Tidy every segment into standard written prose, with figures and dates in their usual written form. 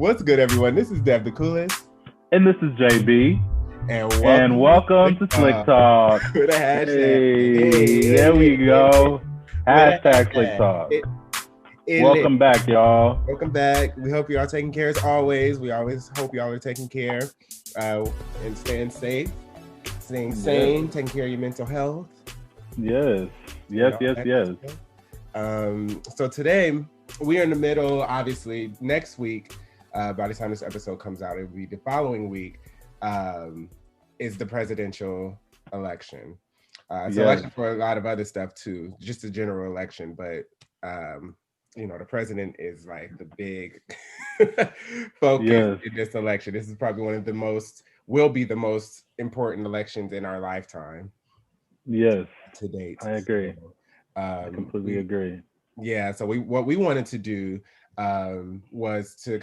What's good, everyone? This is Dev the Coolest. And this is JB. And And welcome to Slick Talk. With a hashtag. Hey, there we go. Hashtag Slick Talk. Welcome back, y'all. Welcome back. We hope you are taking care as always. We always hope y'all are taking care and staying safe, staying sane, taking care of your mental health. Yes. So today, we are in the middle, obviously, next week. By the time this episode comes out, it will be the following week, is the presidential election. It's election for a lot of other stuff too, just a general election. But, the president is like the big focus in this election. This is probably will be the most important elections in our lifetime. Yes. To date. I agree. I completely agree. Yeah. So what we wanted to do was to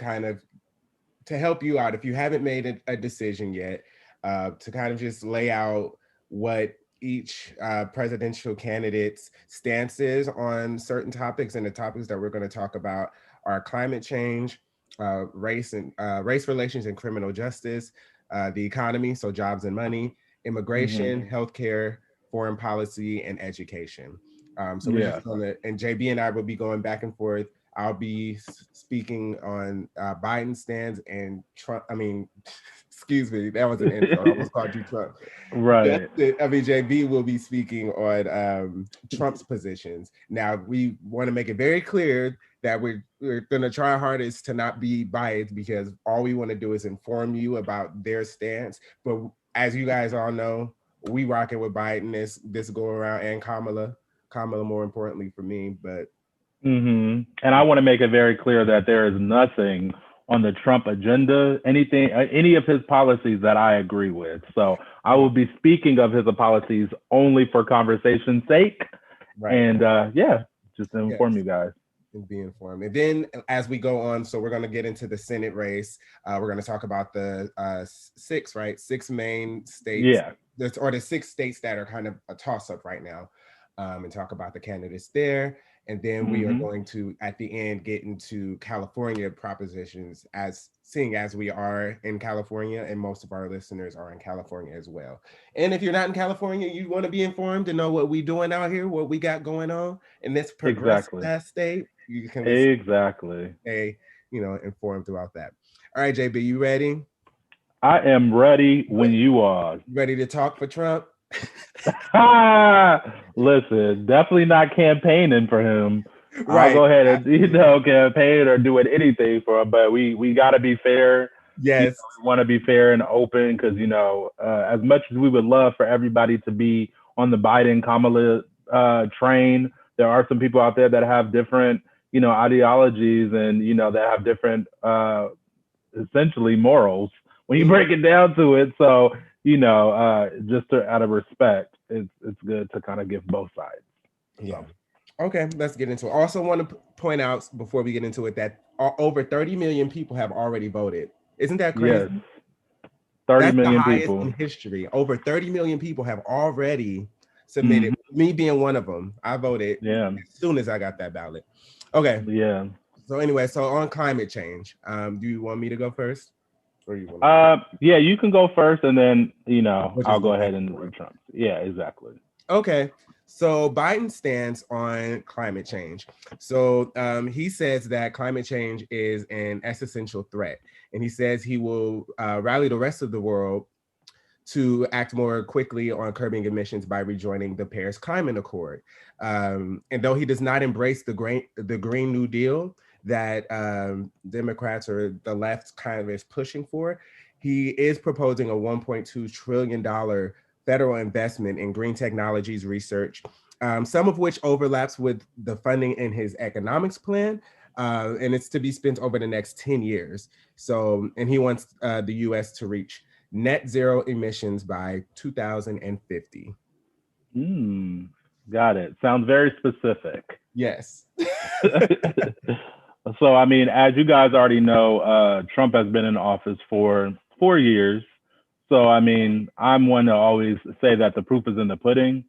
to help you out if you haven't made a decision yet, to kind of just lay out what each presidential candidate's stance is on certain topics. And the topics that we're going to talk about are climate change, race relations and criminal justice, the economy, so jobs and money, immigration, healthcare, foreign policy, and education. So we're just going to, and JB and I will be going back and forth. I'll be speaking on Biden's stance and Trump. Excuse me, that was an intro. I almost called you Trump. Right. JB will be speaking on Trump's positions. Now, we want to make it very clear that we're going to try our hardest to not be biased, because all we want to do is inform you about their stance. But as you guys all know, we rocking with Biden this go around, and Kamala more importantly for me, but. And I want to make it very clear that there is nothing on the Trump agenda, any of his policies that I agree with. So I will be speaking of his policies only for conversation's sake. Right. And just to inform you guys. And be informed. And then as we go on, so we're going to get into the Senate race. We're going to talk about the six Maine states. Yeah. Or the 6 states that are kind of a toss-up right now, and talk about the candidates there. And then we are going to, at the end, get into California propositions, seeing as we are in California, and most of our listeners are in California as well. And if you're not in California, you want to be informed and know what we're doing out here, what we got going on in this progressive state. You can stay, informed throughout that. All right, JB, you ready? I am ready when you are. Ready to talk for Trump? Listen, definitely not campaigning for him. Right. I'll go ahead and campaign or do anything for him, but we got to be fair. Yes, we want to be fair and open, because as much as we would love for everybody to be on the Biden Kamala train, there are some people out there that have different ideologies and that have different essentially morals when you break it down to it. So just out of respect, it's good to kind of give both sides. Yeah. Okay, let's get into it. I also want to point out before we get into it that over 30 million people have already voted. Isn't that crazy? Yes. 30 million the highest people in history. Over 30 million people have already submitted. Me being one of them. I voted as soon as I got that ballot. Okay. Yeah. So anyway, on climate change, do you want me to go first? You can go first, and then I'll go ahead and Trump. Yeah, exactly. Okay, so Biden's stance on climate change. So he says that climate change is an existential threat, and he says he will rally the rest of the world to act more quickly on curbing emissions by rejoining the Paris Climate Accord. And though he does not embrace the Green New Deal that Democrats or the left kind of is pushing for, he is proposing a $1.2 trillion federal investment in green technologies research, some of which overlaps with the funding in his economics plan, and it's to be spent over the next 10 years. So, and he wants the U.S. to reach net zero emissions by 2050. Got it. Sounds very specific. Yes. So, as you guys already know, Trump has been in office for 4 years. So, I'm one to always say that the proof is in the pudding.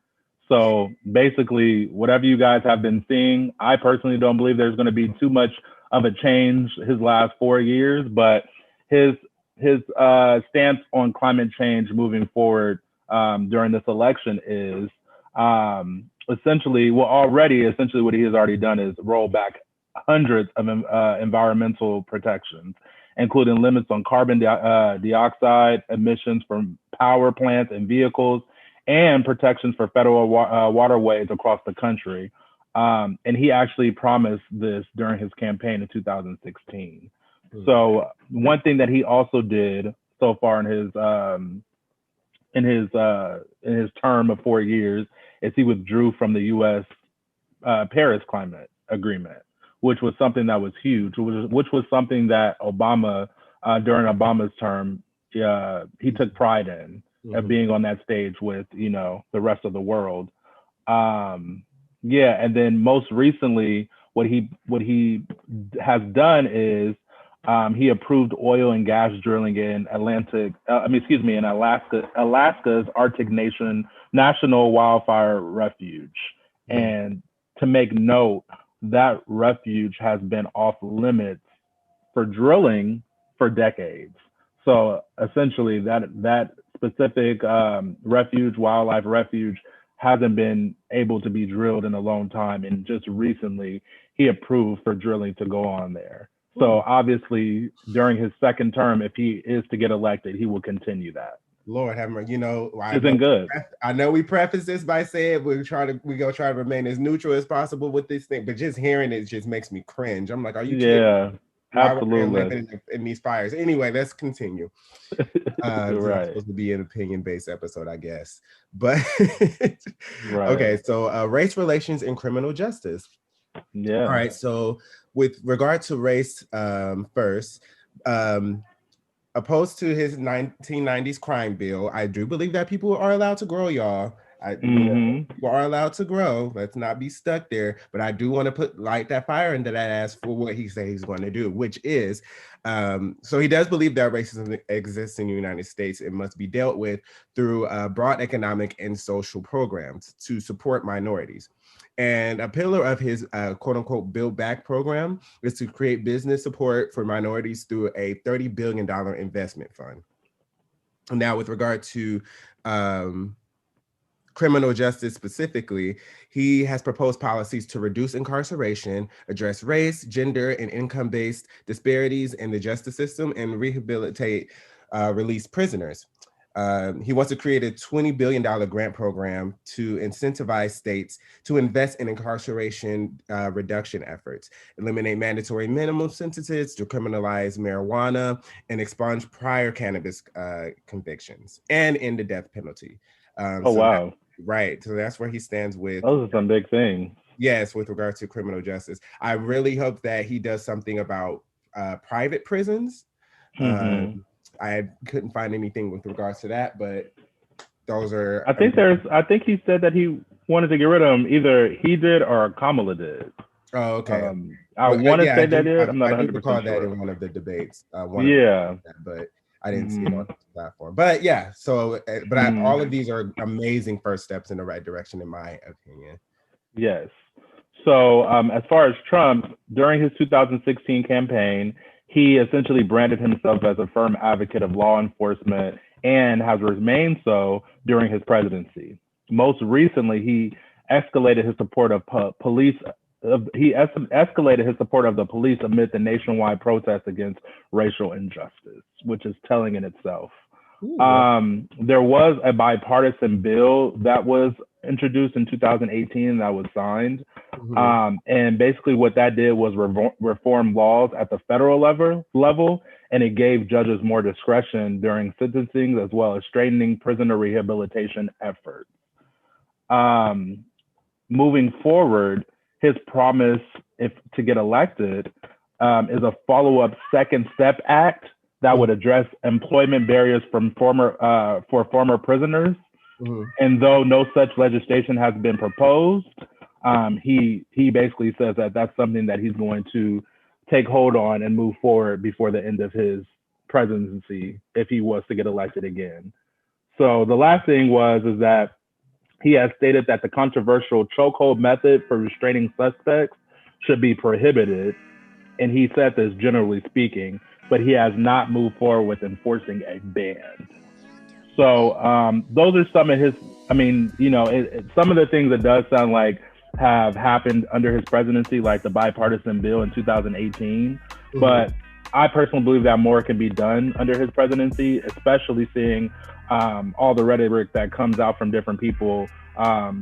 So basically, whatever you guys have been seeing, I personally don't believe there's going to be too much of a change his last 4 years, but his stance on climate change moving forward during this election is essentially what he has already done is roll back hundreds of environmental protections, including limits on carbon dioxide emissions from power plants and vehicles, and protections for federal waterways across the country. And he actually promised this during his campaign in 2016. So one thing that he also did so far in his term of 4 years is he withdrew from the U.S. Paris Climate Agreement, which was something that was huge, which was something that Obama, during Obama's term, he took pride in, of being on that stage with, the rest of the world. And then most recently, what he has done is he approved oil and gas drilling in Alaska's Arctic National Wildfire Refuge. And to make note, that refuge has been off limits for drilling for decades. So essentially, that specific wildlife refuge, hasn't been able to be drilled in a long time. And just recently, he approved for drilling to go on there. So obviously, during his second term, if he is to get elected, he will continue that. Lord have mercy. It's been good. I know we preface this by saying we're gonna try to remain as neutral as possible with this thing, but just hearing it just makes me cringe. I'm like, are you kidding? Yeah, absolutely. In these fires. Anyway, let's continue. Right. It's supposed to be an opinion-based episode, I guess. But right. Okay, so race relations and criminal justice. Yeah. All right. So with regard to race, first, opposed to his 1990s crime bill, I do believe that people are allowed to grow, y'all. People are allowed to grow. Let's not be stuck there. But I do want to light that fire into that ass for what he says he's going to do, which is, so he does believe that racism exists in the United States. It must be dealt with through broad economic and social programs to support minorities. And a pillar of his quote unquote Build Back program is to create business support for minorities through a $30 billion investment fund. Now, with regard to criminal justice specifically, he has proposed policies to reduce incarceration, address race, gender, and income-based disparities in the justice system, and rehabilitate released prisoners. He wants to create a $20 billion grant program to incentivize states to invest in incarceration reduction efforts, eliminate mandatory minimum sentences, to criminalize marijuana, and expunge prior cannabis convictions, and end the death penalty. Wow. Right. So that's where he stands with. Those are some big things. Yes, with regard to criminal justice. I really hope that he does something about private prisons. I couldn't find anything with regards to that, but those are. I think he said that he wanted to get rid of them. Either he did or Kamala did. Oh, okay. I want to say that it. I'm not 100% I do recall sure. that in one of the debates. But I didn't see it on the platform. But yeah, so all of these are amazing first steps in the right direction, in my opinion. Yes. So as far as Trump, during his 2016 campaign, he essentially branded himself as a firm advocate of law enforcement and has remained so during his presidency. Most recently, he escalated his support of police. He escalated his support of the police amid the nationwide protests against racial injustice, which is telling in itself. There was a bipartisan bill that was introduced in 2018 that was signed. And basically what that did was reform laws at the federal level, and it gave judges more discretion during sentencing, as well as strengthening prisoner rehabilitation efforts. Moving forward, his promise, if to get elected, is a follow-up Second Step Act that would address employment barriers for former prisoners. And though no such legislation has been proposed, he basically says that that's something that he's going to take hold on and move forward before the end of his presidency, if he was to get elected again. So the last thing is that he has stated that the controversial chokehold method for restraining suspects should be prohibited. and he said this generally speaking, but he has not moved forward with enforcing a ban. So those are some of his. I mean, some of the things that does sound like have happened under his presidency, like the bipartisan bill in 2018. Mm-hmm. But I personally believe that more can be done under his presidency, especially seeing all the rhetoric that comes out from different people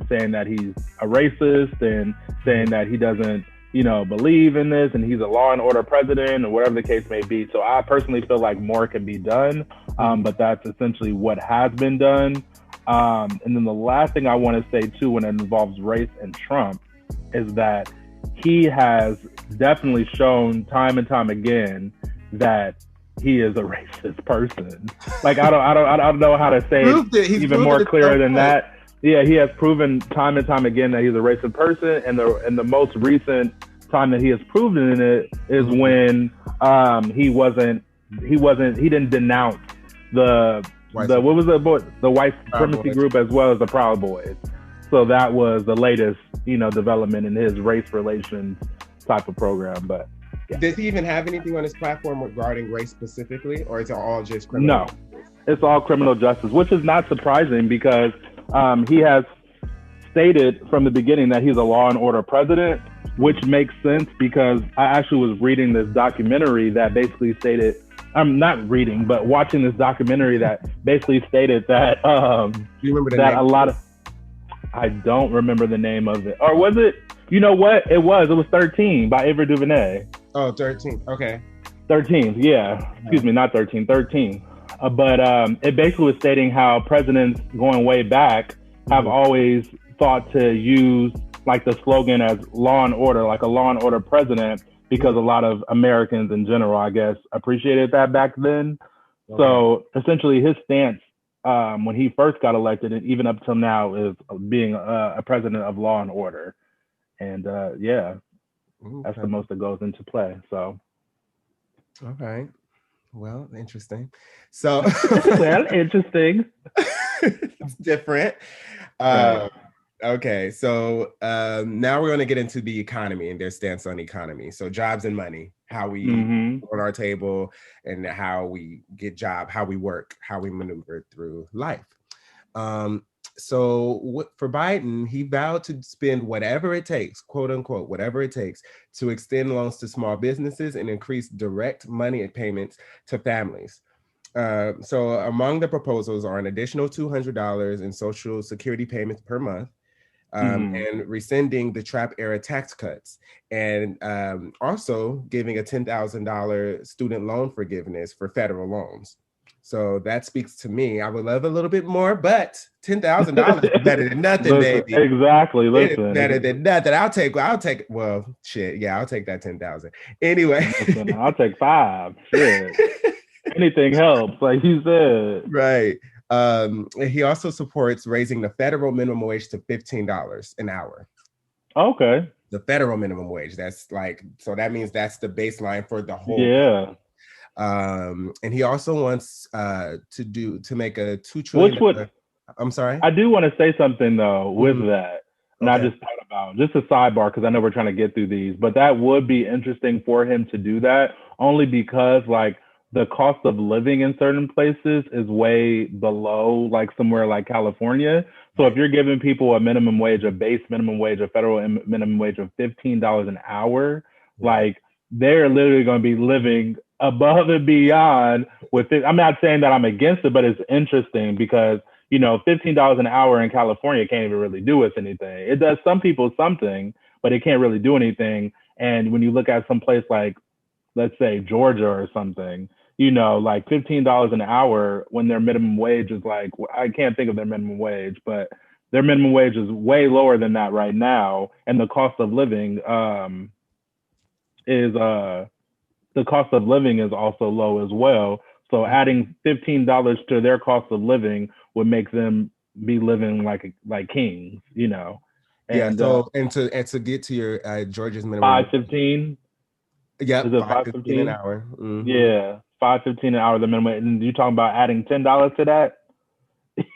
saying that he's a racist and saying that he doesn't, believe in this and he's a law and order president or whatever the case may be. So I personally feel like more can be done, but that's essentially what has been done. And then the last thing I want to say too, when it involves race and Trump, is that he has definitely shown time and time again that he is a racist person. Like I don't know how to say it even more clearer than that. Yeah, he has proven time and time again that he's a racist person, and the most recent time that he has proven it is when he didn't denounce the white supremacy group as well as the Proud Boys. So that was the latest, development in his race relations type of program. But yeah. Does he even have anything on his platform regarding race specifically, or is it all just criminal? No, it's all criminal justice, which is not surprising because he has stated from the beginning that he's a law and order president, which makes sense because I actually was reading this documentary that basically stated, I'm not reading, but watching this documentary that basically stated that do you remember the name? I don't remember the name of it. Or was it? You know what? It was 13 by Ava DuVernay. Oh, 13. Okay. 13, yeah. Excuse me, not 13, 13. But it basically was stating how presidents going way back have always thought to use like the slogan as law and order, like a law and order president, because a lot of Americans in general, I guess, appreciated that back then. Okay. So essentially his stance when he first got elected and even up till now is being a president of law and order. And that's the most that goes into play. So. All right. Well, interesting. So, interesting. It's different. Okay, so now we're going to get into the economy and their stance on economy. So, jobs and money, how we on our table, and how we get job, how we work, how we maneuver through life. So for Biden, he vowed to spend whatever it takes, quote unquote, whatever it takes to extend loans to small businesses and increase direct money payments to families. So among the proposals are an additional $200 in Social Security payments per month, and rescinding the Trump era tax cuts, and also giving a $10,000 student loan forgiveness for federal loans. So that speaks to me. I would love a little bit more, but $10,000 is better than nothing, baby. Exactly. Listen, better than nothing. I'll take. Well, shit. Yeah, I'll take that 10,000. Anyway, listen, I'll take 5. Shit. Anything helps, like you said. Right. He also supports raising the federal minimum wage to $15 an hour. Okay. The federal minimum wage. That's like, so that means that's the baseline for the whole. Yeah. And he also wants to make a $2 trillion. Which would, I'm sorry. I do want to say something though with that. And I just thought about just a sidebar because I know we're trying to get through these, but that would be interesting for him to do that only because like the cost of living in certain places is way below like somewhere like California. So if you're giving people a minimum wage, a base minimum wage, a federal minimum wage of $15 an hour, like they're literally going to be living above and beyond with it. I'm not saying that I'm against it, but it's interesting because, you know, $15 an hour in California can't even really do us anything. It does some people something, but it can't really do anything. And when you look at some place like, let's say Georgia or something, you know, like $15 an hour when their minimum wage is like, I can't think of their minimum wage, but their minimum wage is way lower than that right now. And the cost of living is also low as well. So adding $15 to their cost of living would make them be living like kings, you know. And, so and to get to your Georgia's minimum $5.15. Yeah, is it $5.15 an hour? Mm-hmm. Yeah, $5.15 an hour the minimum. And you talking about adding $10 to that?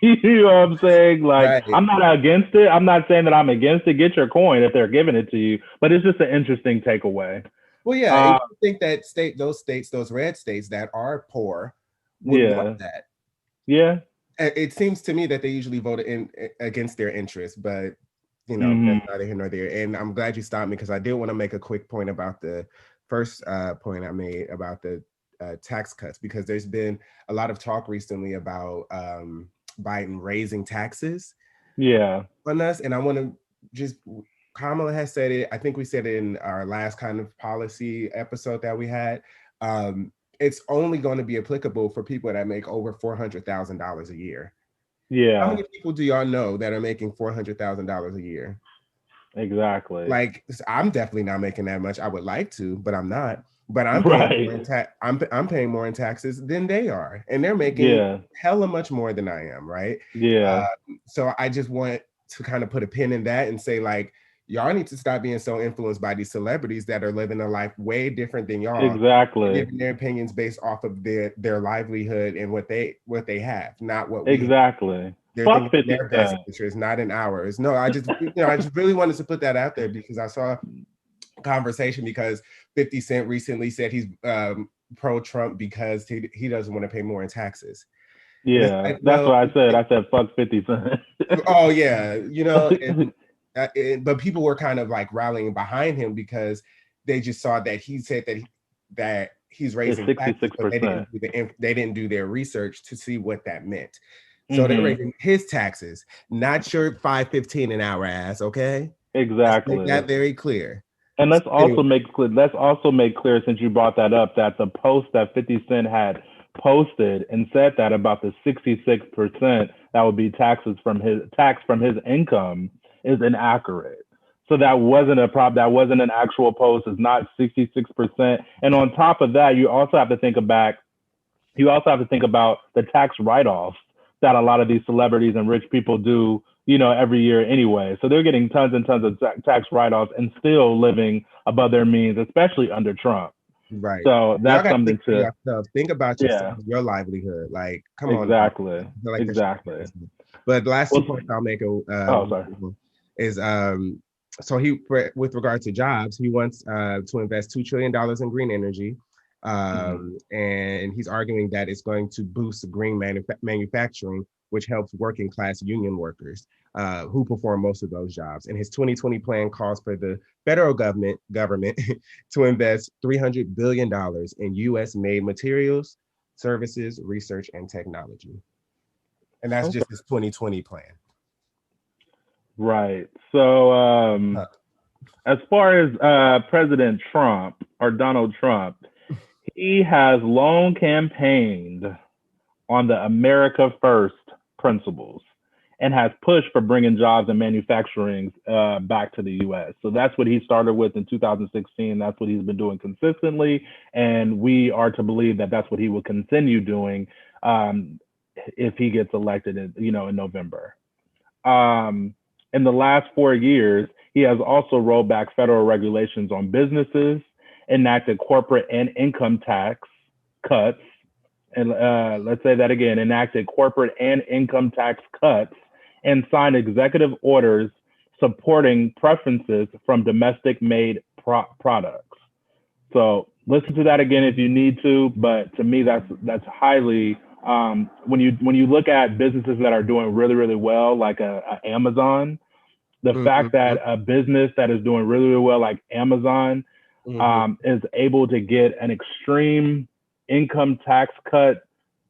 You know what I'm saying? Like, right. I'm not against it. I'm not saying that I'm against it. Get your coin if they're giving it to you. But it's just an interesting takeaway. Well, yeah, and you think that those red states that are poor would want Yeah, that. yeah. It seems to me that they usually voted in against their interests, but Hmm. that's neither here nor there. And I'm glad you stopped me because I did want to make a quick point about the first point I made about the tax cuts, because there's been a lot of talk recently about Biden raising taxes Yeah, on us, and I want to just Kamala has said it. I think we said it in our last kind of policy episode that we had. Um, it's only going to be applicable for people that make over $400,000 a year. How yeah, many people do y'all know that are making $400,000 a year? exactly. Like, I'm definitely not making that much. I would like to, but I'm not. But I'm paying more in Right. I'm paying more in taxes than they are, and they're making Yeah, hella much more than I am, right? yeah, So I just want to kind of put a pin in that and say, like, y'all need to stop being so influenced by these celebrities that are living a life way different than y'all, and exactly, giving their opinions based off of their livelihood and what they have, not what we have. exactly. They're Fuck thinking in 50 their best Cent. interest, not in ours. No, I just really wanted to put that out there because I saw a conversation because 50 Cent recently said he's pro Trump because he doesn't want to pay more in taxes. And it's Yeah, like, that's well, what I said. I said fuck 50 Cent. oh yeah, but people were kind of like rallying behind him because they just saw that he said that he's It's raising taxes, but they 66%. didn't do their research to see what that meant. So they're Hmm. raising his taxes, not your 5.15 an hour ass. Okay, let's make Exactly. that very clear. And So anyway, let's also make clear, since you brought that up, that the post that 50 Cent had posted and said that about the 66% that would be tax from his income is inaccurate. So that wasn't a problem. That wasn't an actual post. It's not 66%. And on top of that, you also have to think about the tax write-offs that a lot of these celebrities and rich people do, every year anyway. So they're getting tons and tons of tax write-offs and still living above their means, especially under Trump. right. So Y'all that's got to think something for to, yourself. Think about yourself, yeah, your livelihood. Like, come on now. I exactly, feel like there should be exactly. fairness. But the last two Well, points I'll make oh, sorry. is so with regard to jobs, he wants to invest $2 trillion in green energy. Mm-hmm. And he's arguing that it's going to boost green manufacturing, which helps working class union workers who perform most of those jobs. And his 2020 plan calls for the federal government to invest $300 billion in U.S. made materials, services, research, and technology. And that's Okay. just his 2020 plan. Right. So, Huh. as far as President Trump or Donald Trump, he has long campaigned on the America First principles and has pushed for bringing jobs and manufacturing back to the U.S. So that's what he started with in 2016. That's what he's been doing consistently, and we are to believe that that's what he will continue doing if he gets elected, in November. Um, in the last 4 years, he has also rolled back federal regulations on businesses, enacted corporate and income tax cuts, and let's say that again, enacted corporate and income tax cuts, and signed executive orders supporting preferences from domestic made products. So listen to that again if you need to, but to me that's highly when you look at businesses that are doing really really well, like a Amazon, the fact Mm-hmm. that a business that is doing really really well, like Amazon, Mm-hmm. is able to get an extreme income tax cut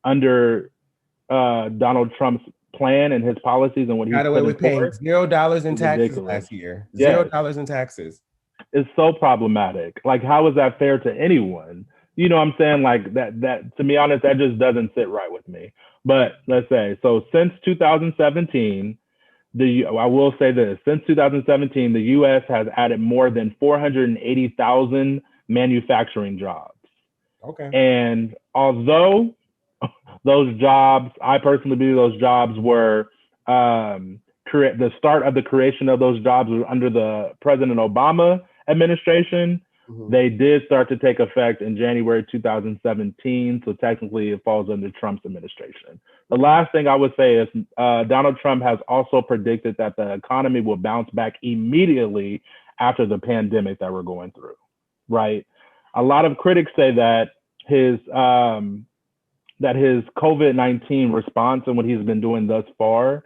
under Donald Trump's plan and his policies and what he's Got away putting with paying forth $0 in is taxes ridiculous. last year. zero Yes, dollars in taxes. it's so problematic. Like, how is that fair to anyone? You know what I'm saying? Like that to be honest, that just doesn't sit right with me. But let's say, so since 2017, I will say this, since 2017, the US has added more than 480,000 manufacturing jobs. Okay. And although those jobs, I personally believe those jobs were the start of the creation of those jobs was under the President Obama administration. Mm-hmm. They did start to take effect in January 2017. So technically, it falls under Trump's administration. The last thing I would say is Donald Trump has also predicted that the economy will bounce back immediately after the pandemic that we're going through, right? A lot of critics say that his COVID-19 response and what he's been doing thus far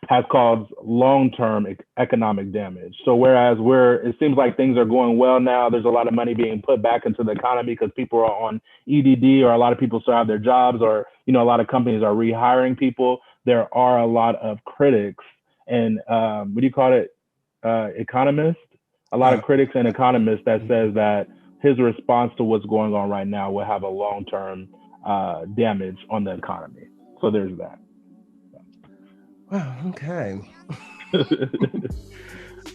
has caused long-term economic damage. So whereas it seems like things are going well now, there's a lot of money being put back into the economy because people are on EDD, or a lot of people still have their jobs, or a lot of companies are rehiring people. There are a lot of critics and what do you call it? Economists. A lot of critics and economists that says that his response to what's going on right now will have a long-term damage on the economy. So there's that. Wow. Okay.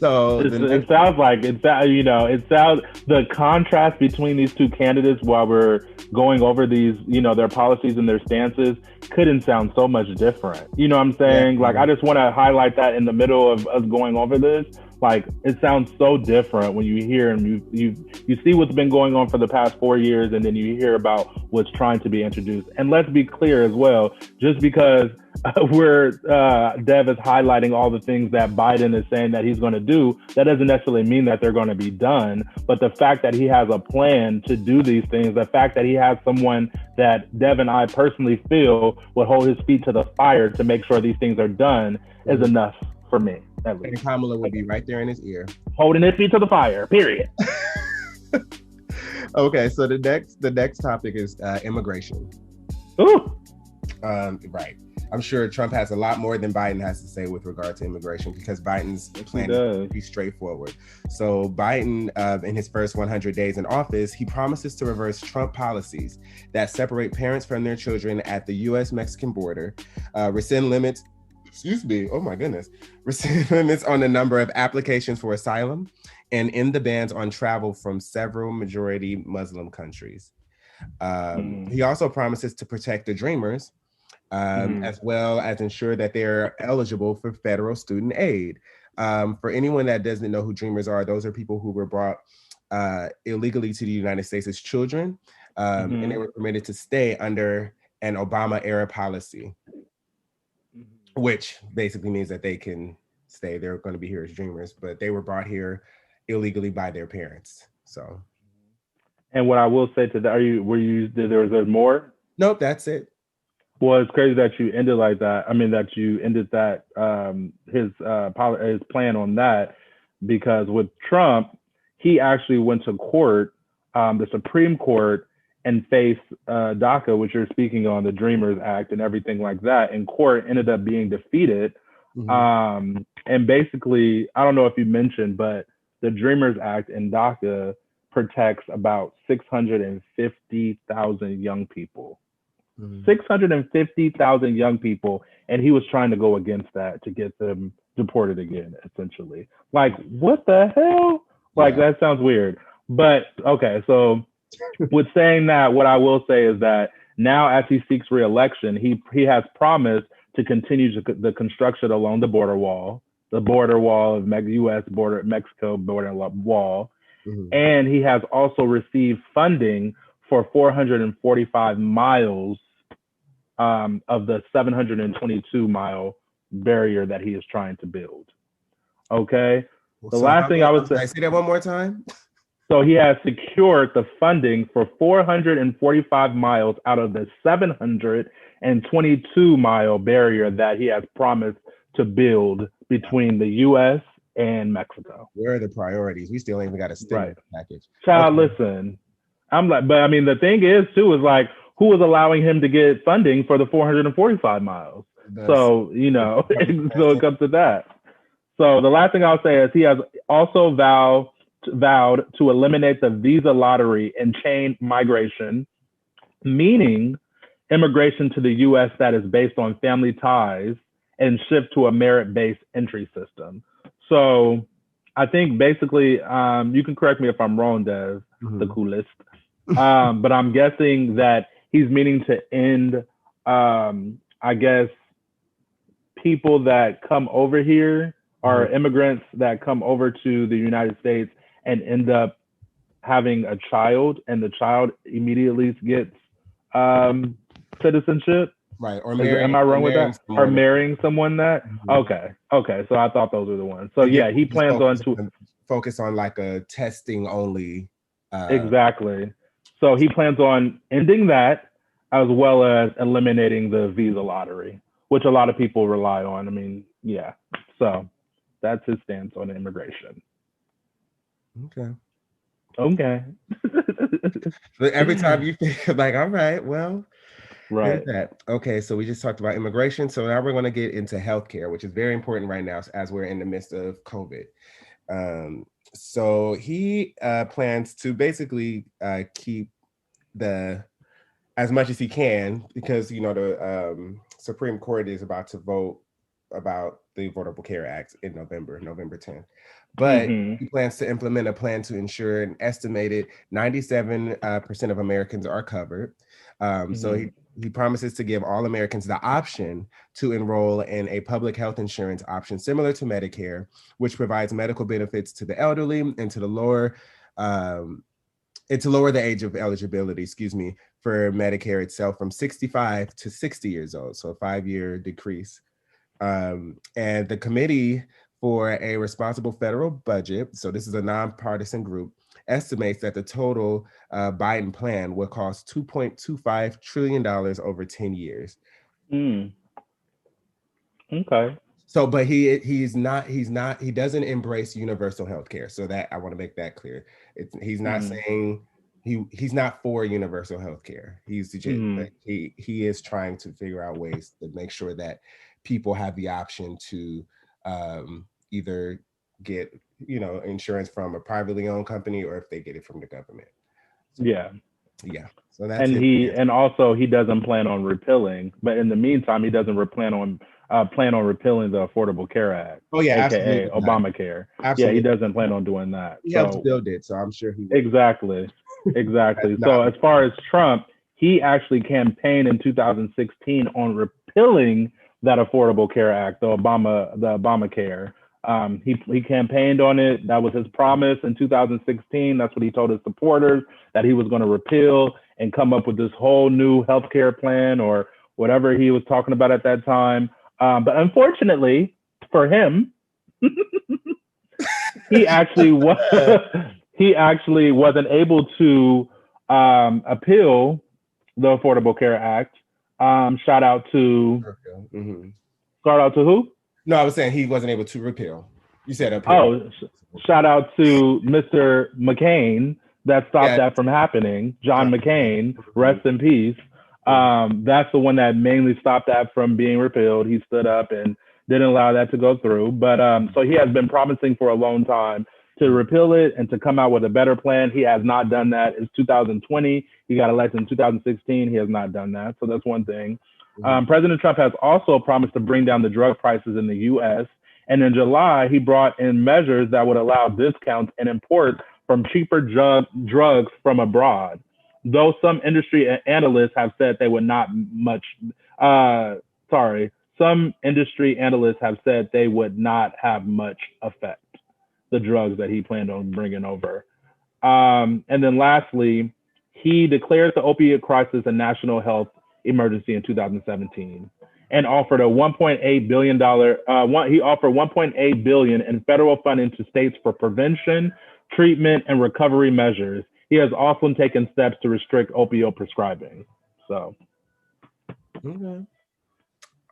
So it sounds like the contrast between these two candidates while we're going over these, their policies and their stances couldn't sound so much different. You know what I'm saying? Yeah. Like, I just want to highlight that in the middle of us going over this. Like, it sounds so different when you hear and you see what's been going on for the past 4 years, and then you hear about what's trying to be introduced. And let's be clear as well, just because Dev is highlighting all the things that Biden is saying that he's going to do, that doesn't necessarily mean that they're going to be done. But the fact that he has a plan to do these things, the fact that he has someone that Dev and I personally feel would hold his feet to the fire to make sure these things are done is enough for me. And Kamala would be right there in his ear, holding his feet to the fire. Period. Okay, so the next topic is immigration. Ooh. Right. I'm sure Trump has a lot more than Biden has to say with regard to immigration, because Biden's plan is pretty straightforward. So Biden, in his first 100 days in office, he promises to reverse Trump policies that separate parents from their children at the U.S.-Mexican border, rescind limits on the number of applications for asylum, and end the bans on travel from several majority Muslim countries. He also promises to protect the Dreamers, as well as ensure that they're eligible for federal student aid. For anyone that doesn't know who Dreamers are, those are people who were brought illegally to the United States as children, and they were permitted to stay under an Obama-era policy, which basically means that they can stay. They're going to be here as Dreamers, but they were brought here illegally by their parents. So, and what I will say to that, was there more? Nope, that's it. Well, it's crazy that you ended like that. I mean, that you ended that his plan on that, because with Trump, he actually went to court, the Supreme Court, and faced DACA, which you're speaking on, the Dreamers Act and everything like that. In court, ended up being defeated. And basically, I don't know if you mentioned, but the Dreamers Act and DACA protects about 650,000 young people. 650,000 young people, and he was trying to go against that to get them deported again, essentially. Like, what the hell? Like, that sounds weird. But okay, so with saying that, what I will say is that now, as he seeks re-election, he has promised to continue the construction along the border wall of U.S. border, Mexico border wall, and he has also received funding for 445 miles of the 722-mile barrier that he is trying to build. Okay. The last thing I would say. Say that one more time. So he has secured the funding for 445 miles out of the 722-mile barrier that he has promised to build between the U.S. and Mexico. Where are the priorities? We still ain't even got a stimulus package. Child, listen. I'm like, but I mean, the thing is too, is like, who was allowing him to get funding for the 445 miles? So, so it comes to that. So the last thing I'll say is he has also vowed to eliminate the visa lottery and chain migration, meaning immigration to the U.S. that is based on family ties, and shift to a merit-based entry system. So I think basically, you can correct me if I'm wrong, Dev, the coolest, but I'm guessing that he's meaning to end, I guess, people that come over here are immigrants that come over to the United States and end up having a child, and the child immediately gets citizenship. Right. Or am I wrong with that? Or marrying someone that? Okay. So I thought those were the ones. So yeah, he plans on to focus on like a testing only Exactly. So he plans on ending that as well as eliminating the visa lottery, which a lot of people rely on. I mean, yeah. So that's his stance on immigration. Okay. Okay. But every time you think like, all right, well, there's Right. that. Okay, so we just talked about immigration. So now we're going to get into healthcare, which is very important right now as we're in the midst of COVID. So he plans to basically keep the as much as he can because the Supreme Court is about to vote about the Affordable Care Act in November 10th. But Mm-hmm. he plans to implement a plan to ensure an estimated 97% of Americans are covered. So Mm-hmm. he promises to give all Americans the option to enroll in a public health insurance option similar to Medicare, which provides medical benefits to the elderly and um, to lower the age of eligibility, for Medicare itself from 65 to 60 years old. So a 5-year decrease. And the Committee for a Responsible Federal Budget, so this is a nonpartisan group, estimates that the total Biden plan will cost $2.25 trillion over 10 years. Mm. Okay. So, but he doesn't embrace universal health care. So that I want to make that clear. He's not Mm-hmm. saying he's not for universal health care. He's just, Mm-hmm. but he is trying to figure out ways to make sure that people have the option to either get insurance from a privately owned company or if they get it from the government. So Yeah. yeah, so that's And his he stance. and also he doesn't plan on repealing, but in the meantime, he doesn't plan on repealing the Affordable Care Act, Oh yeah, aka absolutely not. Obamacare. Yeah, he Absolutely doesn't plan not. on doing that. He helped So build it, so I'm sure he would. exactly, That's exactly. So not. as far as Trump, he actually campaigned in 2016 on repealing that Affordable Care Act, the Obamacare. He campaigned on it. That was his promise in 2016. That's what he told his supporters, that he was going to repeal and come up with this whole new healthcare plan or whatever he was talking about at that time. But unfortunately for him, he actually was he actually wasn't able to appeal the Affordable Care Act. Shout out to Mhm. shout out to who? No, I was saying he wasn't able to repeal. You said uphill. Oh, shout out to Mr. McCain that stopped Yeah. that from happening. John John McCain. McCain, Mhm. rest in peace. Mhm. That's the one that mainly stopped that from being repealed. He stood up and didn't allow that to go through. But so he has been promising for a long time to repeal it and to come out with a better plan. He has not done that. It's 2020. He got elected in 2016. He has not done that. So that's one thing. Mhm. President Trump has also promised to bring down the drug prices in the U.S. And in July, he brought in measures that would allow discounts and import from cheaper drugs from abroad. Though some industry analysts have said they would not much, uh, sorry, some industry analysts have said they would not have much effect, the drugs that he planned on bringing over. And then lastly, he declared the opiate crisis a national health emergency in 2017 and offered a 1.8 billion dollar he offered 1.8 billion in federal funding to states for prevention, treatment, and recovery measures. He has also taken steps to restrict opioid prescribing. So, Okay.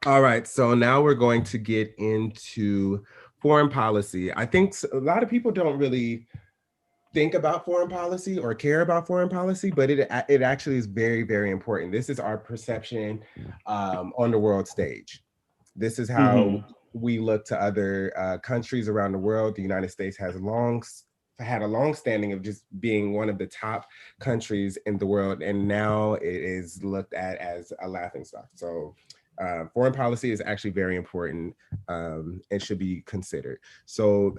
All right. So now we're going to get into foreign policy. I think a lot of people don't really think about foreign policy or care about foreign policy, but it actually is very, very important. This is our perception on the world stage. This is how mm-hmm. we look to other countries around the world. The United States has had a long standing of just being one of the top countries in the world, and now it is looked at as a laughingstock. So foreign policy is actually very important and should be considered. So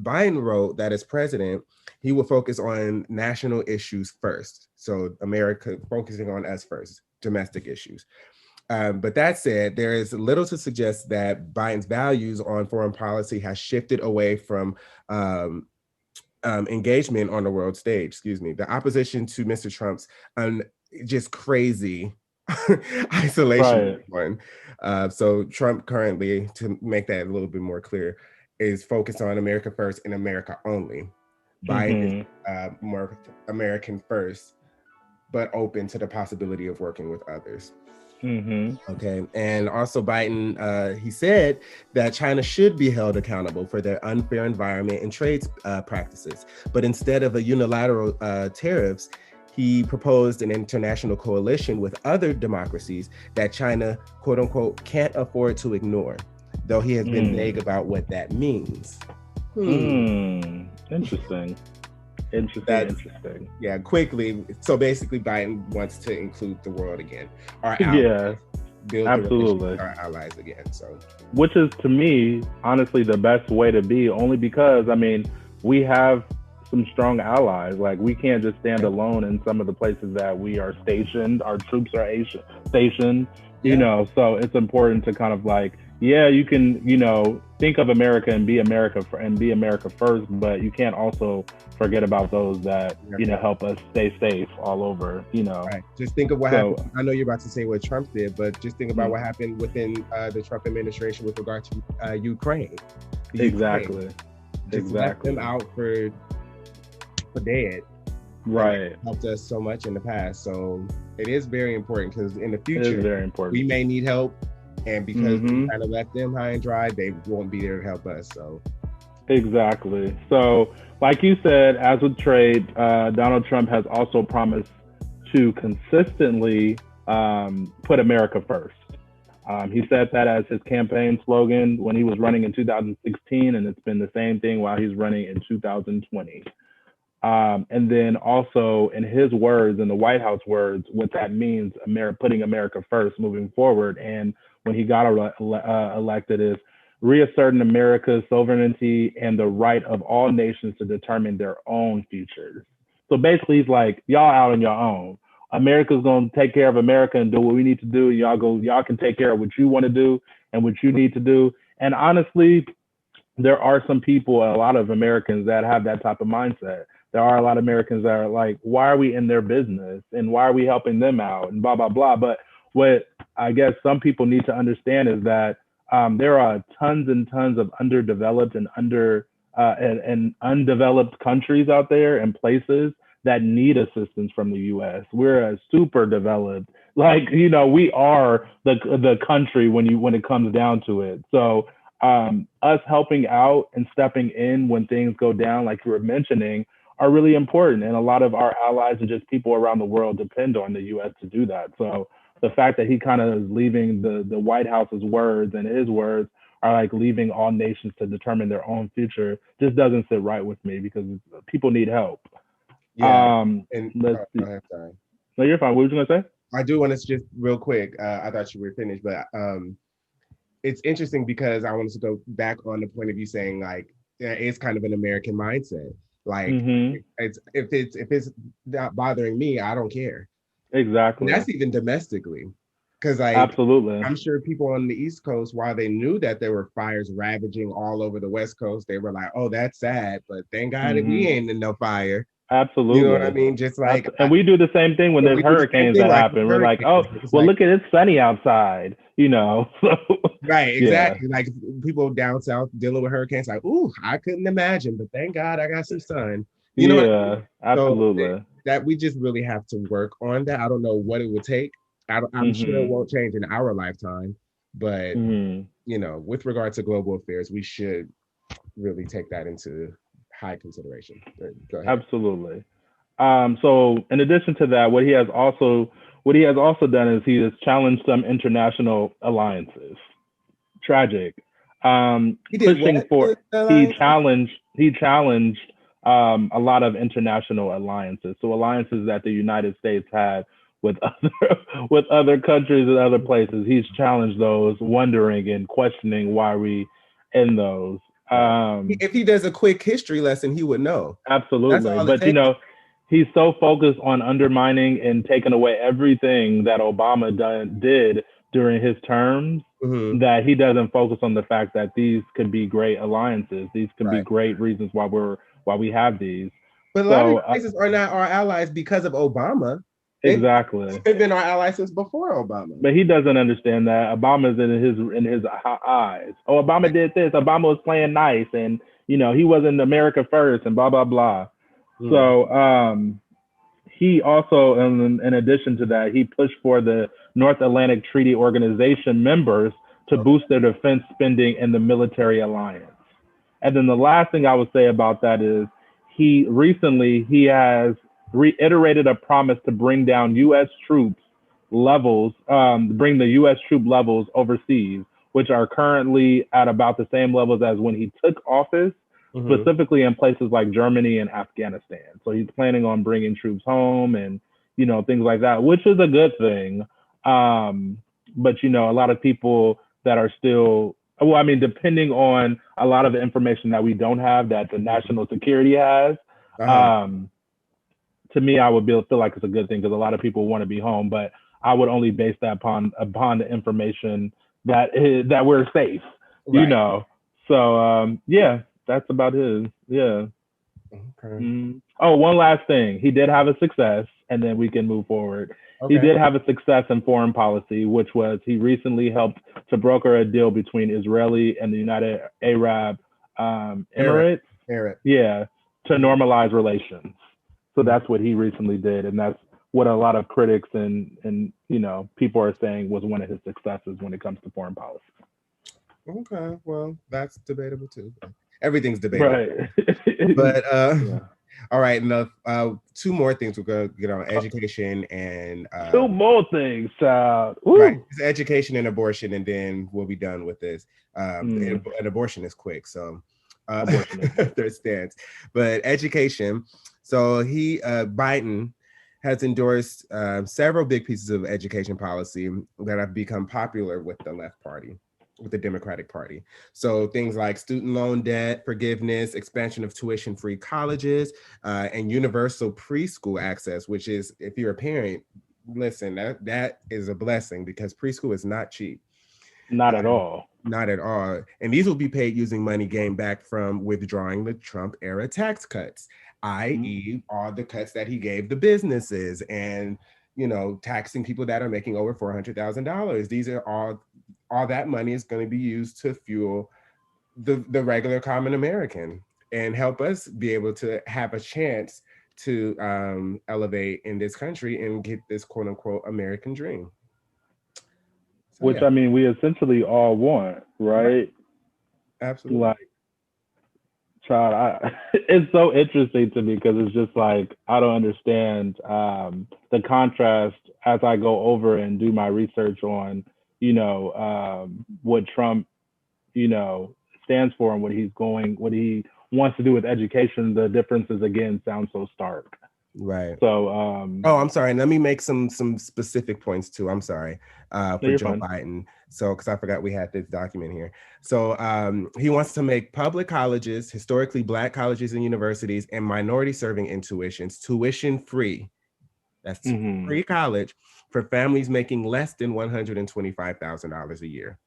Biden wrote that as president, he will focus on national issues first. So America focusing on us first, domestic issues. But that said, there is little to suggest that Biden's values on foreign policy has shifted away from engagement on the world stage. Excuse me. The opposition to Mr. Trump's just crazy isolation Right. one. So Trump currently, to make that a little bit more clear, is focused on America first and America only. Biden is more American first, but open to the possibility of working with others. Okay. And also Biden, he said that China should be held accountable for their unfair environment and trade practices. But instead of a unilateral tariffs, he proposed an international coalition with other democracies that China, quote unquote, can't afford to ignore, though he has been vague about what that means. Interesting. Interesting. Yeah, quickly. So basically, Biden wants to include the world again. Our allies, build absolutely with our allies again. So, which is to me, honestly, the best way to be. Only because, I mean, we have some strong allies. Like, we can't just stand alone in some of the places that we are stationed. Our troops are stationed. You know, so it's important to kind of like, yeah, you can, you know, think of America and be America first, but you can't also forget about those that, you know, help us stay safe all over, you know. Right. Just think of what happened. I know you're about to say what Trump did, but just think about what happened within the Trump administration with regard to Ukraine. Exactly. Just left them out for dead. Right. Helped us so much in the past. So it is very important because in the future, it is very important. We may need help. And because we kind of left them high and dry, they won't be there to help us. So exactly. So like you said, as with trade, Donald Trump has also promised to consistently put America first. He said that as his campaign slogan when he was running in 2016, and it's been the same thing while he's running in 2020. And then also in his words, in the White House words, what that means, putting America first moving forward. And when he got elected is reasserting America's sovereignty and the right of all nations to determine their own futures. So basically he's like, y'all out on your own. America's going to take care of America and do what we need to do. Y'all can take care of what you want to do and what you need to do. And honestly, there are some people, a lot of Americans that have that type of mindset. There are a lot of Americans that are like, why are we in their business? And why are we helping them out? And blah, blah, blah. But what I guess some people need to understand is that there are tons and tons of underdeveloped and undeveloped countries out there and places that need assistance from the U.S. We're a super developed, like, you know, we are the country when it comes down to it. So us helping out and stepping in when things go down, like you were mentioning, are really important. And a lot of our allies and just people around the world depend on the U.S. to do that. So the fact that he kind of is leaving the White House's words and his words are like leaving all nations to determine their own future just doesn't sit right with me because people need help. Yeah. Let's see. Sorry. No, you're fine. What were you going to say? I do want to just real quick. I thought you were finished, but it's interesting because I wanted to go back on the point of you saying like it's kind of an American mindset. Like if it's not bothering me, I don't care. Exactly. And that's even domestically, because like absolutely, I'm sure people on the East Coast, while they knew that there were fires ravaging all over the West Coast, they were like, "Oh, that's sad, but thank God we ain't in no fire." Absolutely. You know what I mean? Just like, and we do the same thing when there's hurricanes that happen. We're like, oh, well, look at it's sunny outside, you know. Right, exactly. Yeah. Like people down south dealing with hurricanes, like, ooh, I couldn't imagine, but thank God I got some sun. You know what I mean? Absolutely. So that we just really have to work on that. I don't know what it would take. I'm sure it won't change in our lifetime, but you know, with regard to global affairs, we should really take that into high consideration. Go ahead. Absolutely. So in addition to that, what he has also done is he has challenged some international alliances. Tragic. He challenged a lot of international alliances. So alliances that the United States had with other countries and other places. He's challenged those, wondering and questioning why we in those. If he does a quick history lesson, he would know. Absolutely. But you know, he's so focused on undermining and taking away everything that Obama did during his terms that he doesn't focus on the fact that these could be great alliances. These could be great reasons why we have these. But a lot of places are not our allies because of Obama. Exactly. They've been our allies since before Obama. But he doesn't understand that. Obama's in his eyes. Oh, Obama did this. Obama was playing nice, and he wasn't America first and blah blah blah. Mm. So he also, in addition to that, he pushed for the North Atlantic Treaty Organization members to Okay. boost their defense spending in the military alliance. And then the last thing I would say about that is he has reiterated a promise to bring down U.S. troops levels, bring the U.S. troop levels overseas, which are currently at about the same levels as when he took office, Hmm. specifically in places like Germany and Afghanistan. So he's planning on bringing troops home and things like that, which is a good thing. But a lot of people that are still, well, I mean, depending on a lot of the information that we don't have that the national security has, Uh-huh. um, to me, I would feel like it's a good thing because a lot of people want to be home, but I would only base that upon the information that we're safe, you Right. know. So yeah, that's about his. Yeah. Okay. Oh, one last thing. He did have a success, and then we can move forward. He Okay. did have a success in foreign policy, which was he recently helped to broker a deal between Israeli and the United Arab Eric. Emirates. Eric. Yeah, to Mhm. normalize relations. So Mhm. that's what he recently did, and that's what a lot of critics and people are saying was one of his successes when it comes to foreign policy. Okay. Well, that's debatable too. Everything's debatable. Right. But Yeah. all right, enough. Two more things we're gonna get on: education and Two more things, child. right, Woo. it's education and abortion, and then we'll be done with this. Mm, And abortion is quick, so abortion is quick. their stance. But education. So Biden has endorsed several big pieces of education policy that have become popular with the left party, with the Democratic Party. So things like student loan debt forgiveness, expansion of tuition-free colleges, and universal preschool access, which is, if you're a parent, listen, that is a blessing because preschool is not cheap. Not at Um, all. Not at all. And these will be paid using money gained back from withdrawing the Trump era tax cuts, Mm. i.e., all the cuts that he gave the businesses and taxing people that are making over $400,000. These are all that money is going to be used to fuel the regular common American and help us be able to have a chance to elevate in this country and get this quote unquote American dream. So Which yeah, I mean, we essentially all want, right, right? absolutely. Like, child, it's so interesting to me because it's just like I don't understand the contrast as I go over and do my research on, what Trump, you know, stands for and what he wants to do with education. The differences again sound so stark. Right. So, Oh, I'm sorry. Let me make some specific points too. I'm sorry no, for you're Joe fine. Biden. So, because I forgot we had this document here. So, he wants to make public colleges, historically Black colleges and universities, and minority serving intuitions tuition free. That's Mm-hmm. free college for families making less than $125,000 a year.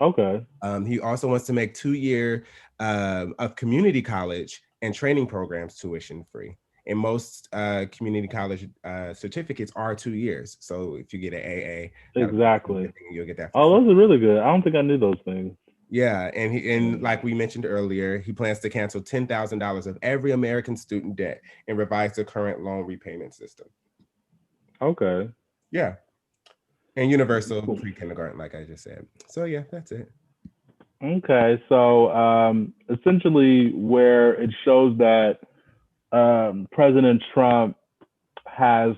Okay. He also wants to make 2 year of community college and training programs tuition free. And most community college certificates are 2 years. So if you get an AA, that'll be Exactly. you'll get that for Oh, free. those are really good. I don't think I knew those things. Yeah, and Mm. like we mentioned earlier, he plans to cancel $10,000 of every American student debt and revise the current loan repayment system. Okay. Yeah, and universal Cool. pre-kindergarten, like I just said. So yeah, that's it. Okay. So essentially, where it shows that President Trump has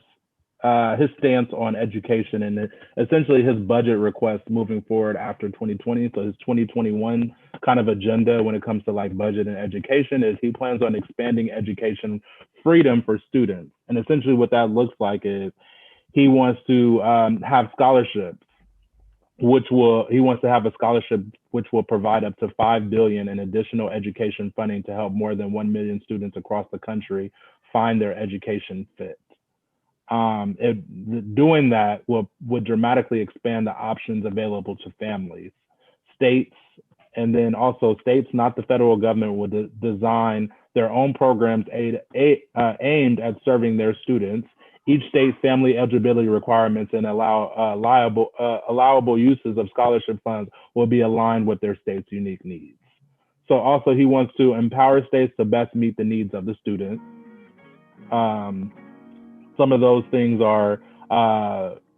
his stance on education and essentially his budget request moving forward after 2020. So his 2021 kind of agenda when it comes to like budget and education is he plans on expanding education freedom for students. And essentially what that looks like is he wants to have scholarships he wants to have a scholarship which will provide up to 5 billion in additional education funding to help more than 1 million students across the country find their education fit. Doing that would dramatically expand the options available to families. States, and then also states, not the federal government, would design their own programs aimed at serving their students. Each state's family eligibility requirements and allowable uses of scholarship funds will be aligned with their state's unique needs. So also he wants to empower states to best meet the needs of the students. Um, some of those things are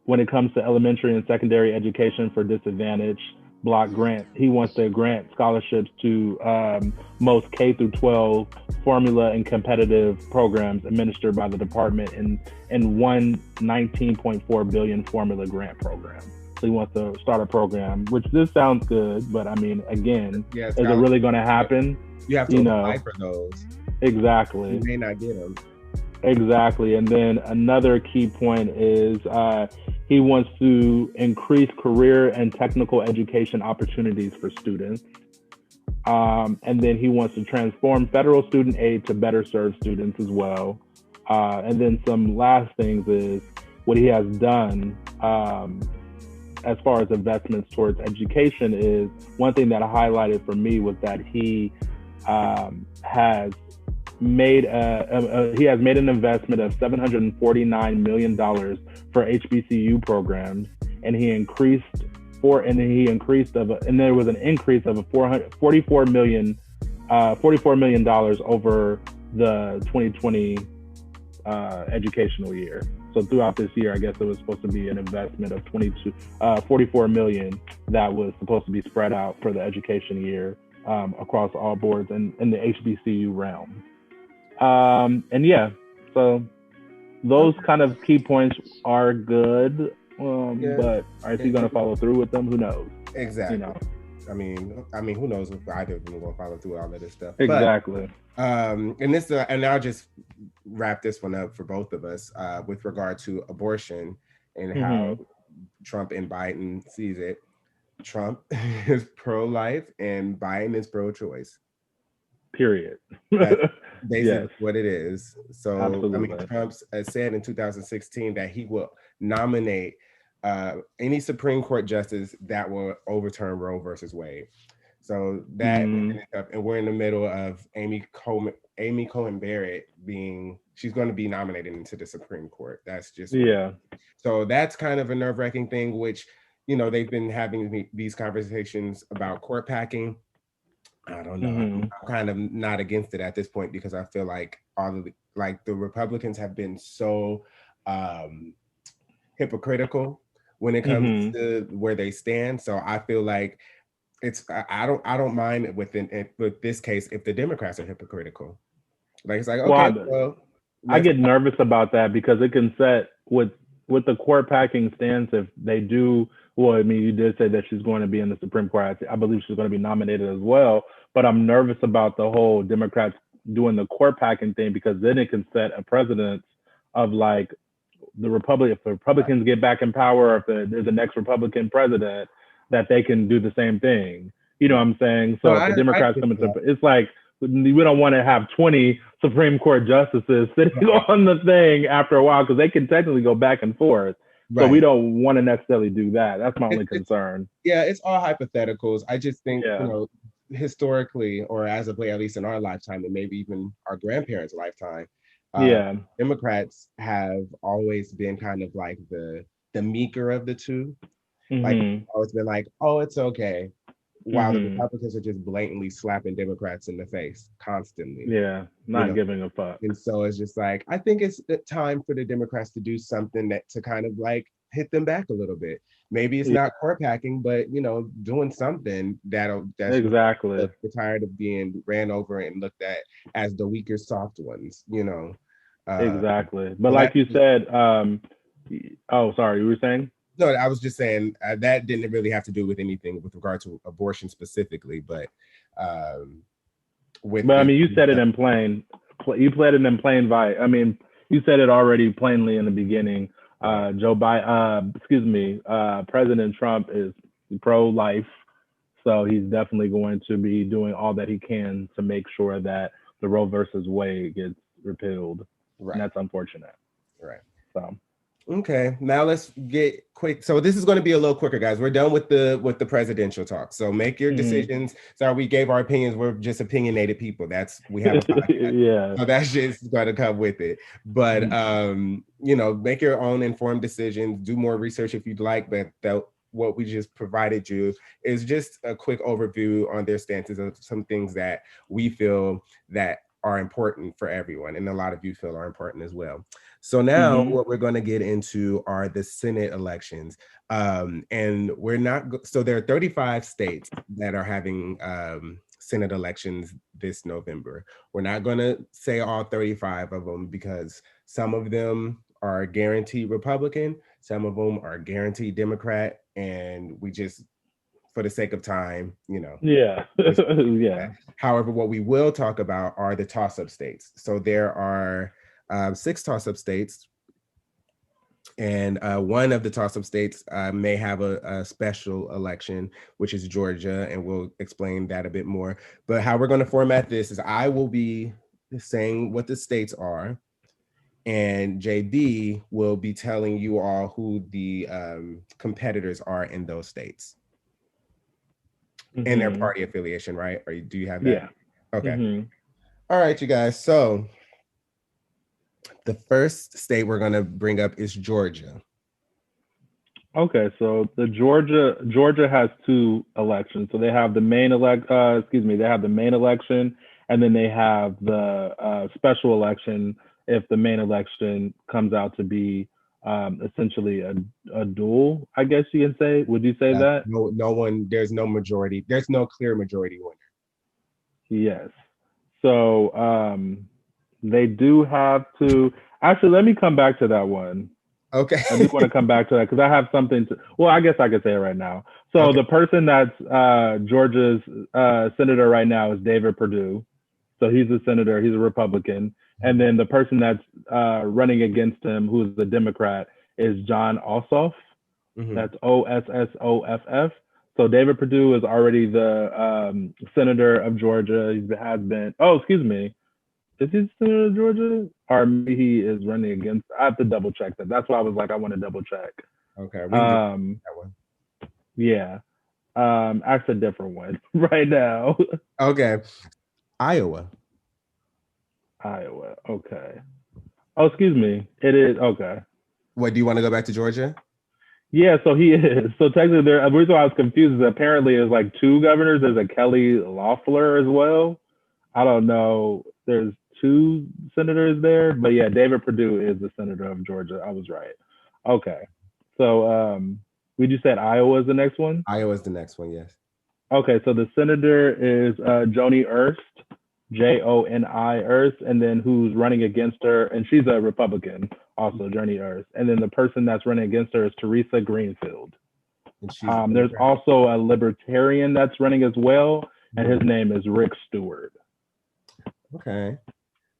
when it comes to elementary and secondary education for disadvantaged block grants. He wants to grant scholarships to most K through 12 formula and competitive programs administered by the department in one 19.4 billion formula grant program. So he wants to start a program, which this sounds good, but I mean, again, is it really going to happen? You have to apply for those. Exactly. You may not get them. Exactly. And then another key point is he wants to increase career and technical education opportunities for students. And then he wants to transform federal student aid to better serve students as well. And then some last things is what he has done as far as investments towards education is one thing that I highlighted for me was that he has made an investment of $749 million for HBCU programs, and there was an increase of $44 million over the 2020 educational year. So throughout this year, I guess it was supposed to be an investment of $44 million that was supposed to be spread out for the education year across all boards in the HBCU realm. And yeah, so those kind of key points are good, but is he going to follow through with them? Who knows? Exactly. You know? I mean, who knows if either of them are going to follow through all of this stuff? Exactly. But, and I'll just wrap this one up for both of us with regard to abortion and how Trump and Biden sees it. Trump is pro-life and Biden is pro-choice. Period. That's basically what it is. So, absolutely. I mean, Trump said in 2016 that he will nominate any Supreme Court justice that will overturn Roe versus Wade. So that, and we're in the middle of Amy Coney Barrett she's going to be nominated into the Supreme Court. That's just So that's kind of a nerve-wracking thing, which, you know, they've been having these conversations about court packing. I don't know. I'm kind of not against it at this point because I feel like the Republicans have been so hypocritical when it comes to where they stand. So I feel like I don't mind with this case if the Democrats are hypocritical. Like it's like, okay, I get nervous about that because it can set with the court packing stance if they do. Well, I mean, you did say that she's going to be in the Supreme Court. I believe she's going to be nominated as well. But I'm nervous about the whole Democrats doing the court packing thing because then it can set a precedent of like if the Republicans get back in power, or if there's the next Republican president, that they can do the same thing. You know what I'm saying? So if the Democrats come into, it's like we don't want to have 20 Supreme Court justices sitting on the thing after a while because they can technically go back and forth. Right. So we don't want to necessarily do that. That's my only concern. It's all hypotheticals. I just think, you know, historically, or as of late, at least in our lifetime, and maybe even our grandparents' lifetime, Democrats have always been kind of like the meeker of the two. Like always been like, oh, it's okay. While the Republicans are just blatantly slapping Democrats in the face constantly. Yeah, not giving a fuck. And so it's just like, I think it's the time for the Democrats to do something to kind of like hit them back a little bit. Maybe it's not court packing, but, you know, doing something that's exactly. We're tired of being ran over and looked at as the weaker, soft ones, you know. Exactly. But like you said, oh, sorry, you were saying? No, I was just saying that didn't really have to do with anything with regard to abortion specifically, but I mean, you said it in plain. You played it in plain sight. I mean, you said it already plainly in the beginning. President Trump is pro-life, so he's definitely going to be doing all that he can to make sure that the Roe versus Wade gets repealed. Right. And that's unfortunate. Right. So. Okay, now let's get quick. So this is going to be a little quicker, guys. We're done with the presidential talk. So make your decisions. Sorry, we gave our opinions. We're just opinionated people. We have a podcast. So that's just going to come with it. But you know, make your own informed decisions. Do more research if you'd like. But what we just provided you is just a quick overview on their stances of some things that we feel that are important for everyone, and a lot of you feel are important as well. So now Mm-hmm. what we're going to get into are the Senate elections. And we're not so there are 35 states that are having Senate elections this November. We're not going to say all 35 of them because some of them are guaranteed Republican, some of them are guaranteed Democrat, and we just, for the sake of time, Yeah. Yeah. However, what we will talk about are the toss-up states. So there are 6 toss-up states, and one of the toss-up states may have a special election, which is Georgia, and we'll explain that a bit more. But how we're going to format this is I will be saying what the states are, and JB will be telling you all who the competitors are in those states and their Mm-hmm. party affiliation, right? Or do you have that? Yeah. Okay. Mm-hmm. All right, you guys. So the first state we're going to bring up is Georgia. Okay, so the Georgia has 2 elections. So they have the main they have the main election, and then they have the special election if the main election comes out to be essentially a duel, I guess you can say. Would you say that? No one, there's no majority, there's no clear majority winner. Yes. So they do have to. Actually, let me come back to that one. Okay. I do want to come back to that because I have something to. Well, I guess I could say it right now. So Okay. the person that's Georgia's senator right now is David Perdue. So he's a senator. He's a Republican. And then the person that's running against him, who's a Democrat, is John Ossoff. Mm-hmm. That's Ossoff. So David Perdue is already the senator of Georgia. He has been. Oh, excuse me. Is he senator of Georgia? Or maybe he is running against. I have to double check that. That's why I was like, I want to double check. Okay. We can do that one. Yeah. Actually, a different one right now. Okay. Iowa. Iowa. Okay. Oh, excuse me. It is okay. What, do you want to go back to Georgia? Yeah, so he is. So technically, the reason why I was confused is apparently there's like 2 governors. There's a Kelly Loeffler as well. I don't know. There's 2 senators there, but yeah, David Perdue is the senator of Georgia. I was right. Okay. So, we just said Iowa is the next one. Iowa's the next one. Yes. Okay, so the senator is Joni Ernst, Joni Ernst, and then who's running against her, and she's a Republican, also Joni Ernst, and then the person that's running against her is Teresa Greenfield. There's also a libertarian that's running as well, and his name is Rick Stewart. Okay.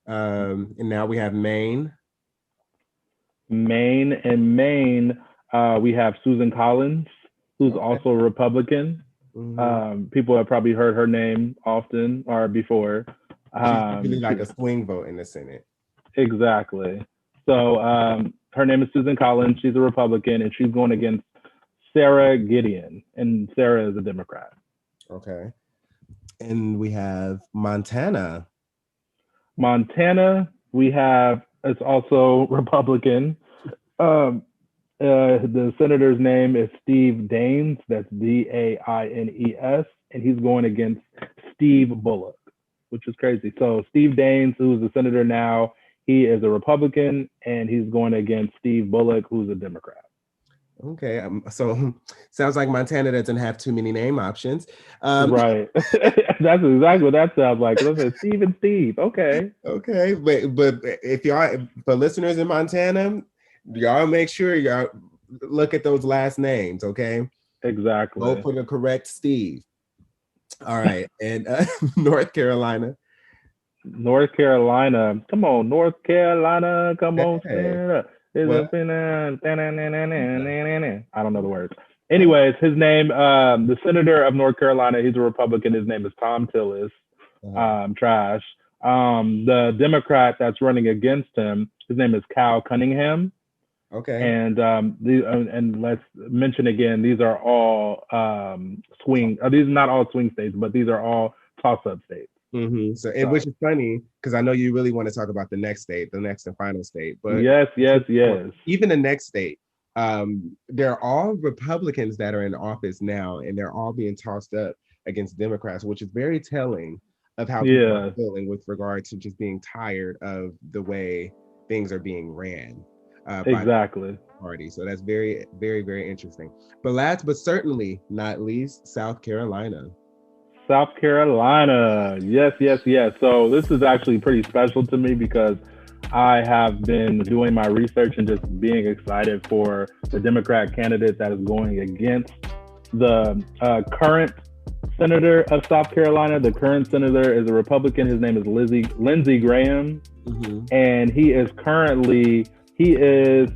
And now we have Maine. Maine, we have Susan Collins, who's also a Republican. Mm-hmm. People have probably heard her name often or before. She's really like a swing vote in the Senate. Exactly. So her name is Susan Collins. She's a Republican, and she's going against Sarah Gideon, and Sarah is a Democrat. Okay. And we have Montana. We have, it's also Republican. The senator's name is Steve Daines. That's Daines, and he's going against Steve Bullock, which is crazy. So Steve Daines, who's the senator now, he is a Republican, and he's going against Steve Bullock, who's a Democrat. Okay, so sounds like Montana doesn't have too many name options. Right, that's exactly what that sounds like. Listen, Steve and Steve. Okay. Okay, but if y'all, for listeners in Montana, y'all make sure y'all look at those last names. Okay, exactly. Vote for the correct Steve. All right, and North Carolina. Come on, North Carolina. Come on, stand up. I don't know the words. Anyways, his name, the senator of North Carolina, he's a Republican. His name is Tom Tillis. Trash. The Democrat that's running against him, his name is Cal Cunningham. Okay. And and let's mention again, these are all swing. These are not all swing states, but these are all toss-up states. Mm-hmm. So, which is funny because I know you really want to talk about the next state, the next and final state. But yes. even the next state, they're all Republicans that are in office now, and they're all being tossed up against Democrats, which is very telling of how people are Yeah, feeling with regard to just being tired of the way things are being ran by the exactly. party. So that's very, very, very interesting. But last but certainly not least, South Carolina. South Carolina. Yes, yes, yes. So this is actually pretty special to me because I have been doing my research and just being excited for the Democrat candidate that is going against the current senator of South Carolina. The current senator is a Republican. His name is Lindsey Graham, and he is currently is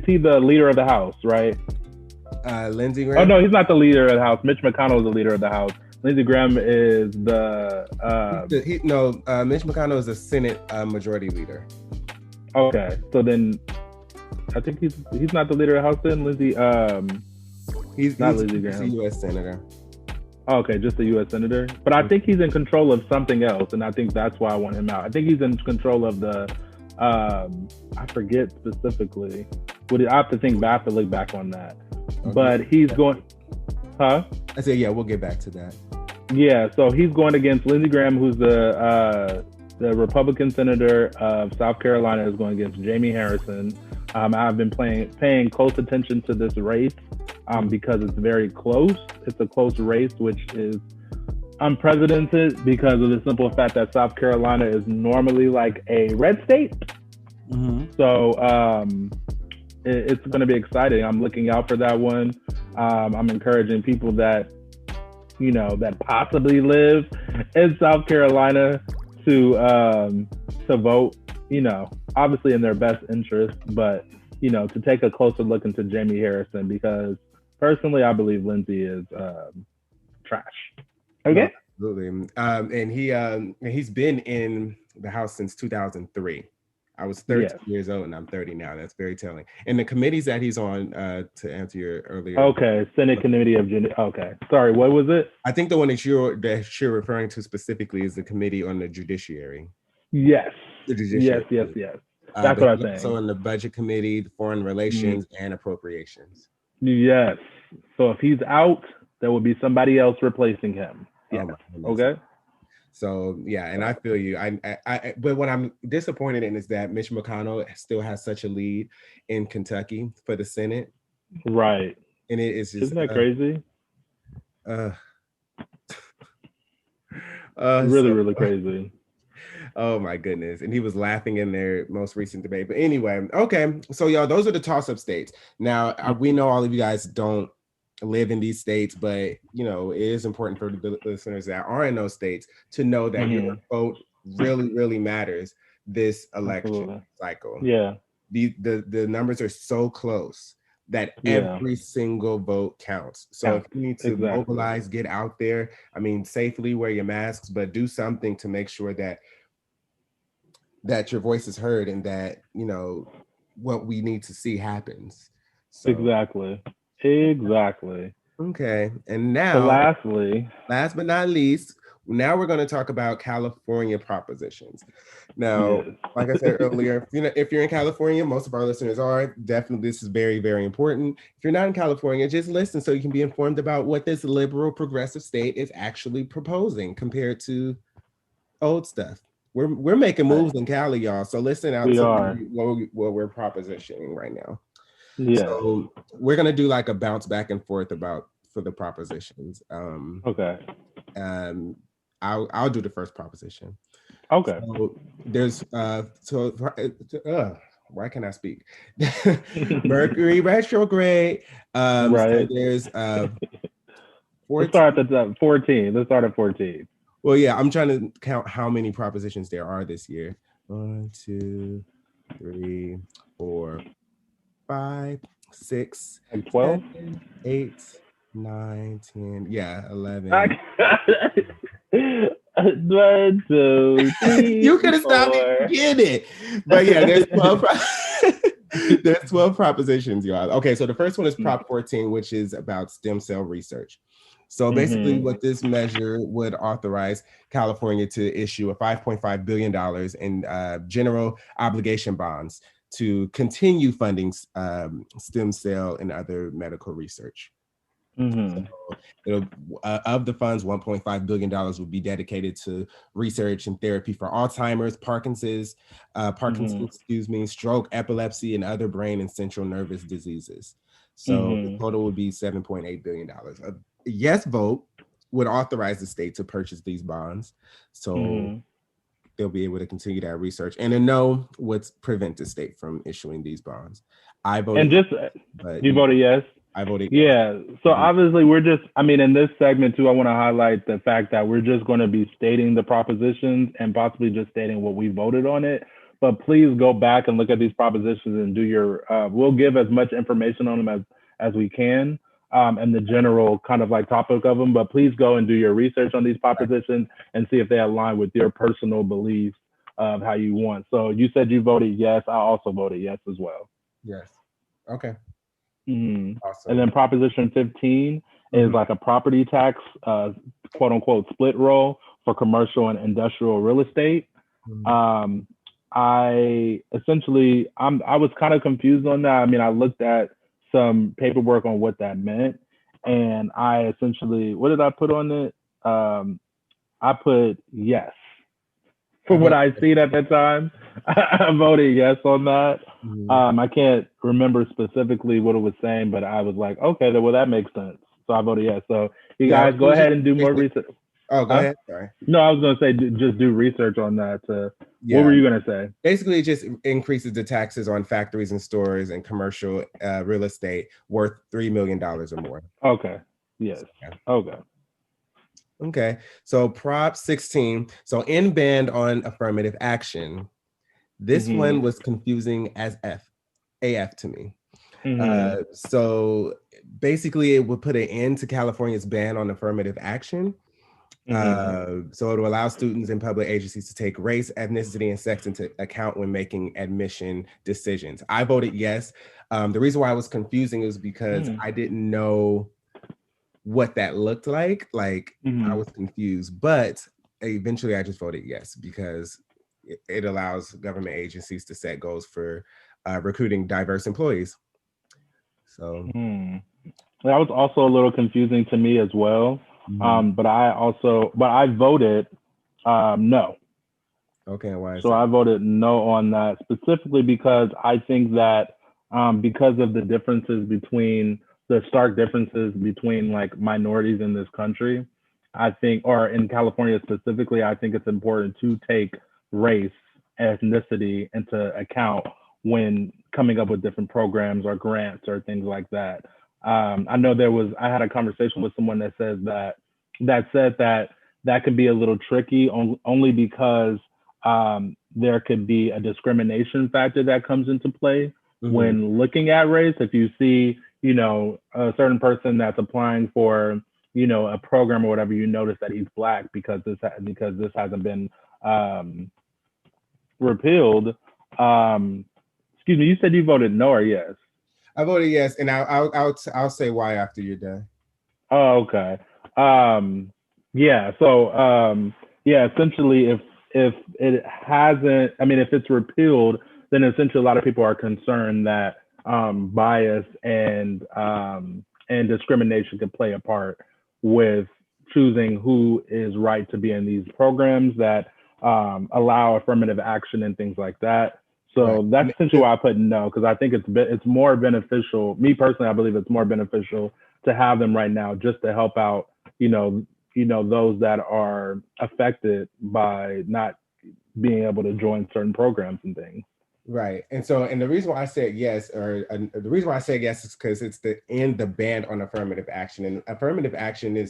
he the leader of the House, right? Lindsey Oh Graham. no, he's not the leader of the House. Mitch McConnell is the leader of the House. Lindsey Graham is the Mitch McConnell is a Senate majority leader. okay. So then, I think he's not the leader of the House. Then He's not he's Lindsey a Graham. U.S. senator. Okay, just a U.S. senator. But I think he's in control of something else, and I think that's why I want him out. I think he's in control of the. I forget specifically. I have to think back. I have to look back on that. Okay. But he's going. Huh? I said, yeah, we'll get back to that. Yeah, so he's going against Lindsey Graham, who's the Republican senator of South Carolina, is going against Jamie Harrison. I've been paying close attention to this race because it's very close. It's a close race, which is unprecedented because of the simple fact that South Carolina is normally like a red state. So it's going to be exciting. I'm looking out for that one. I'm encouraging people that that possibly live in South Carolina to vote. Obviously in their best interest, but to take a closer look into Jamie Harrison because personally I believe Lindsey is trash. Okay. Absolutely. And he's been in the House since 2003. I was 13 years old and I'm 30 now. That's very telling. And the committees that he's on, to answer your earlier. Okay, Senate Committee of Okay, sorry, what was it? I think the one that you're referring to specifically is the Committee on the Judiciary. Yes. The Judiciary. Yes. That's what I'm saying. So in the Budget Committee, the Foreign Relations, and Appropriations. Yes. So if he's out, there will be somebody else replacing him. Yeah. Okay. So yeah, and I feel you. But what I'm disappointed in is that Mitch McConnell still has such a lead in Kentucky for the Senate. Right. And it is just isn't that crazy? Really crazy. Oh my goodness. And he was laughing in their most recent debate. But anyway, okay. So y'all, those are the toss-up states. Now we know all of you guys don't live in these states, but it is important for the listeners that are in those states to know that your vote really, really matters this election cycle. Yeah. The numbers are so close that every single vote counts. So if you need to mobilize, get out there, safely wear your masks, but do something to make sure that your voice is heard and that, what we need to see happens. So, Exactly. Okay. And now, so last but not least, now we're going to talk about California propositions. Now, like I said earlier, if you're in California, most of our listeners are, definitely this is very, very important. If you're not in California, just listen so you can be informed about what this liberal progressive state is actually proposing compared to old stuff. We're making moves in Cali, y'all. So listen out to what we're propositioning right now. Yeah. So we're gonna do like a bounce back and forth for the propositions. Okay. I'll do the first proposition. Okay. So there's why can't I speak? Mercury retrograde. Right. So there's 14. Let's start at 14. Let's start at 14. Well, yeah, I'm trying to count how many propositions there are this year. 1, 2, 3, 4, 5, 6, 12, 7, 8, 9, 10. Yeah, 11. 1, 2, 3, you could have stopped and get it. But yeah, there's 12. There's 12 propositions, y'all. Okay, so the first one is Prop 14, which is about stem cell research. So basically what this measure would authorize California to issue a $5.5 billion in general obligation bonds to continue funding stem cell and other medical research. So it'll of the funds, $1.5 billion will be dedicated to research and therapy for Alzheimer's, Parkinson's, stroke, epilepsy, and other brain and central nervous diseases. So the total would be $7.8 billion. A yes vote would authorize the state to purchase these bonds. So they'll be able to continue that research. And a no would prevent the state from issuing these bonds. I voted you voted yes? I voted yes. Yeah. So obviously we're just, I mean, in this segment too, I want to highlight the fact that we're just going to be stating the propositions and possibly just stating what we voted on it. But please go back and look at these propositions and do your, we'll give as much information on them as we can, and the general kind of like topic of them, but please go and do your research on these propositions and see if they align with your personal beliefs of how you want. So you said you voted yes. I also voted yes as well. Yes. Okay. Awesome. And then Proposition 15 is like a property tax, quote unquote, split roll for commercial and industrial real estate. I was kind of confused on that. I mean, I looked at some paperwork on what that meant, and I essentially, what did I put on it? I put yes. For what I seen at that time, I voted yes on that. I can't remember specifically what it was saying, but I was like, okay, well, that makes sense. So I voted yes. So you guys go ahead and do more research. Oh, go ahead. Sorry. No, I was going to say just do research on that. What were you going to say? Basically, it just increases the taxes on factories and stores and commercial real estate worth $3 million or more. Okay. Yes. Okay. Okay. So Prop 16. So in band on affirmative action. This one was confusing as AF to me. So basically, it would put an end to California's ban on affirmative action. So it will allow students and public agencies to take race, ethnicity, and sex into account when making admission decisions. I voted yes. The reason why it was confusing is because I didn't know what that looked like. I was confused, but eventually I just voted yes because it allows government agencies to set goals for recruiting diverse employees. So that was also a little confusing to me as well. But I voted no. Okay, why is so that? I voted no on that specifically because I think that because of the stark differences between like minorities in this country, I think, or in California specifically, I think it's important to take race, ethnicity into account when coming up with different programs or grants or things like that. I know I had a conversation with someone that said that could be a little tricky only because there could be a discrimination factor that comes into play when looking at race. If you see, a certain person that's applying for, a program or whatever, you notice that he's Black because this hasn't been repealed. Excuse me, you said you voted no or yes? I voted yes, and I'll say why after you're done. Oh, okay. Yeah. So essentially, if it hasn't, if it's repealed, then essentially a lot of people are concerned that bias and discrimination can play a part with choosing who is right to be in these programs that allow affirmative action and things like that. So that's essentially why I put no, because I think it's more beneficial. Me personally, I believe it's more beneficial to have them right now just to help out, those that are affected by not being able to join certain programs and things. Right. And the reason why I said yes, the reason why I said yes is because it's the ban on affirmative action. And affirmative action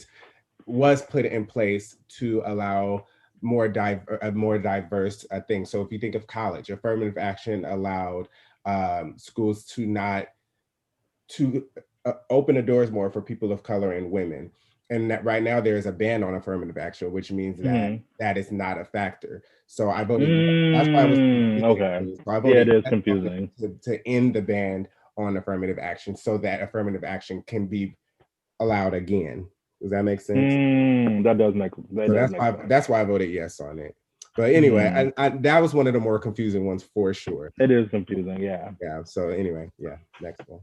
was put in place to allow more diverse things. So if you think of college, affirmative action allowed schools to open the doors more for people of color and women. And that right now there is a ban on affirmative action, which means that that is not a factor. So I voted. That's why I was confusing. Okay. So I voted it is confusing to end the ban on affirmative action, so that affirmative action can be allowed again. Does that make sense? That does make sense. That's why I voted yes on it. But anyway, I that was one of the more confusing ones for sure. It is confusing, yeah. Yeah. So anyway, yeah. Next one.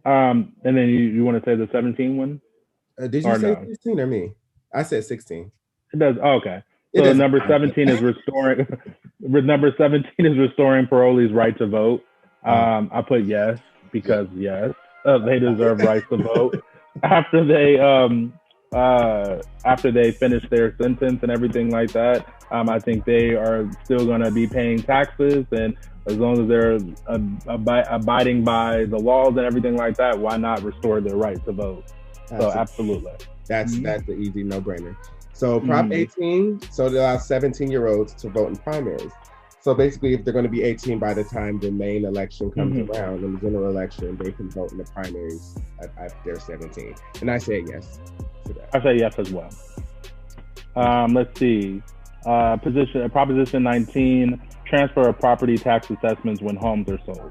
And then you want to say the 17 one? Did you Or say no? 16 or me? I said 16. It does. Oh, okay. It So doesn't number matter. 17 is restoring. Number 17 is restoring parolees' right to vote. I put yes Yeah. because yes, they deserve rights to vote after they finish their sentence and everything like that. I think they are still going to be paying taxes, and as long as they're abiding by the laws and everything like that, why not restore their right to vote? So absolutely. That's the easy no-brainer. So Prop 18, so it allows 17-year-olds to vote in primaries. So basically, if they're going to be 18 by the time the main election comes around, in the general election, they can vote in the primaries at they're 17. And I say yes to that. I say yes as well. Let's see. Proposition 19, transfer of property tax assessments when homes are sold.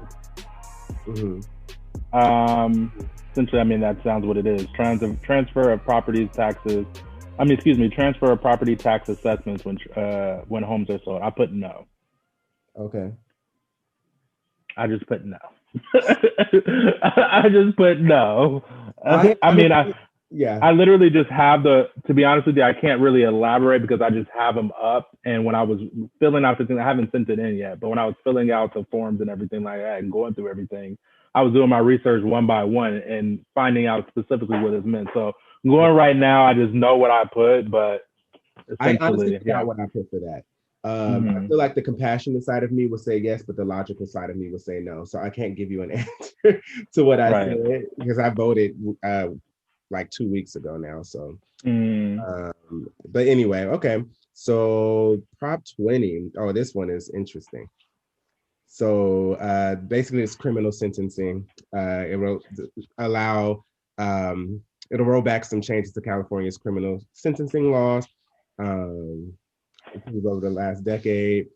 Essentially, I mean, that sounds what it is. Transfer of property taxes. Transfer of property tax assessments when homes are sold. I put no. Okay. I just put no. I just put no. I literally just have to be honest with you, I can't really elaborate because I just have them up. And when I was filling out the thing, I haven't sent it in yet, but when I was filling out the forms and everything like that and going through everything, I was doing my research one by one and finding out specifically what it meant. So going right now, I just know what I put, but I honestly forgot what I put for that. I feel like the compassionate side of me would say yes, but the logical side of me would say no. So I can't give you an answer to what I said because I voted like 2 weeks ago now. So, but anyway, okay. So Prop 20. Oh, this one is interesting. So basically, it's criminal sentencing. It will allow. It'll roll back some changes to California's criminal sentencing laws over the last decade.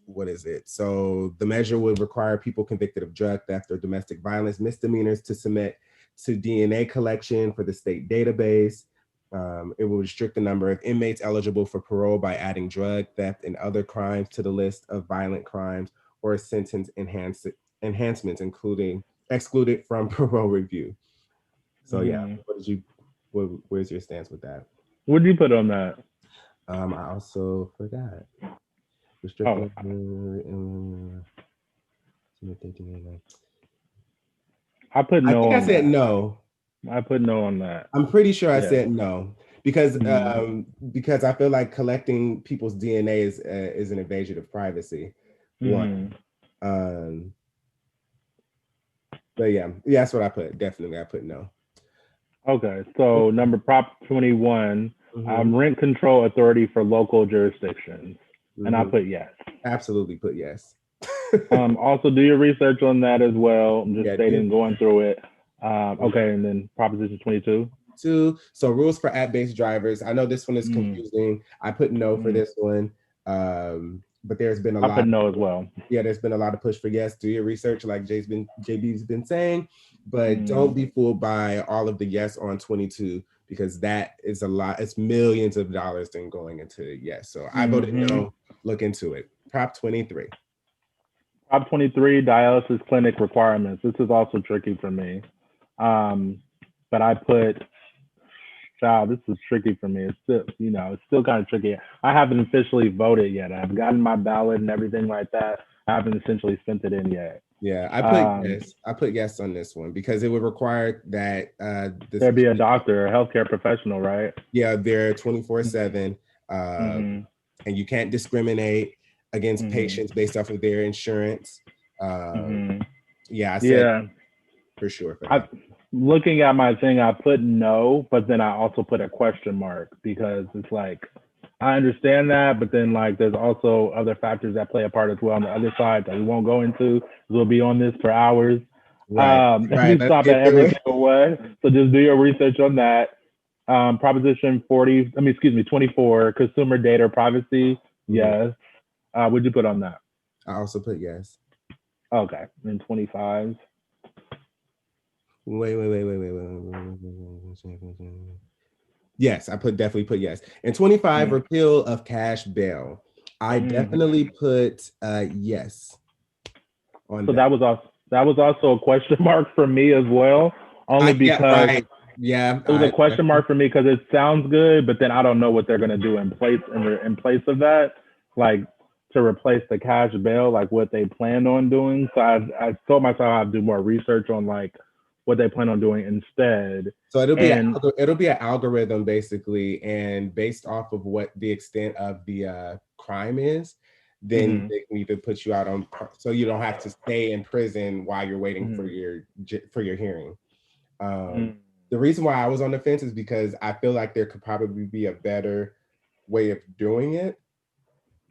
What is it? So the measure would require people convicted of drug theft or domestic violence misdemeanors to submit to DNA collection for the state database. It will restrict the number of inmates eligible for parole by adding drug theft and other crimes to the list of violent crimes or sentence enhancements, including excluded from parole review. So yeah, where's your stance with that? What did you put on that? I also forgot. I put no. I think I said no. I put no on that. I'm pretty sure I said no because I feel like collecting people's DNA is an invasion of privacy. One. But yeah, that's what I put. Definitely, I put no. Okay, so Prop 21, rent control authority for local jurisdictions, and I put yes. Absolutely put yes. Also, do your research on that as well. I'm just going through it. Okay, and then Proposition 22. So rules for app-based drivers. I know this one is confusing. I put no for this one. But there's been a lot. I put no as well. Yeah, there's been a lot of push for yes. Do your research, like JB's been saying, but don't be fooled by all of the yes on 22 because that is a lot. It's millions of dollars then going into yes. So I voted no. Look into it. Prop 23. Prop 23, dialysis clinic requirements. This is also tricky for me, but I put. Wow, this is tricky for me. It's still, it's still kind of tricky. I haven't officially voted yet. I've gotten my ballot and everything like that. I haven't essentially sent it in yet. Yeah, I put yes. I put yes on this one because it would require that there be a doctor, a healthcare professional, right? Yeah, they're 24/7, and you can't discriminate against patients based off of their insurance. Yeah, I said for sure. Looking at my thing, I put no, but then I also put a question mark because it's like I understand that, but then like there's also other factors that play a part as well on the other side that we won't go into. We'll be on this for hours. Right. We stop at every single one. So just do your research on that. Proposition 24, consumer data privacy. Yes. What'd you put on that? I also put yes. Okay. And 25. Wait. Yes, I definitely put yes. And 25, Mm. repeal of cash bail. I Mm. definitely put yes on So that. that was also a question mark for me as well, only Yeah, because right. Yeah, it was a question mark for me because it sounds good, but then I don't know what they're gonna do in place of that, like to replace the cash bail, like what they planned on doing. So I told myself I'd do more research on like what they plan on doing instead. so And it'll be an algorithm basically, and based off of what the extent of the crime is, then mhm, they can either put you out on, so you don't have to stay in prison while you're waiting mhm, for your hearing. Um, mhm, the reason why I was on the fence is because I feel like there could probably be a better way of doing it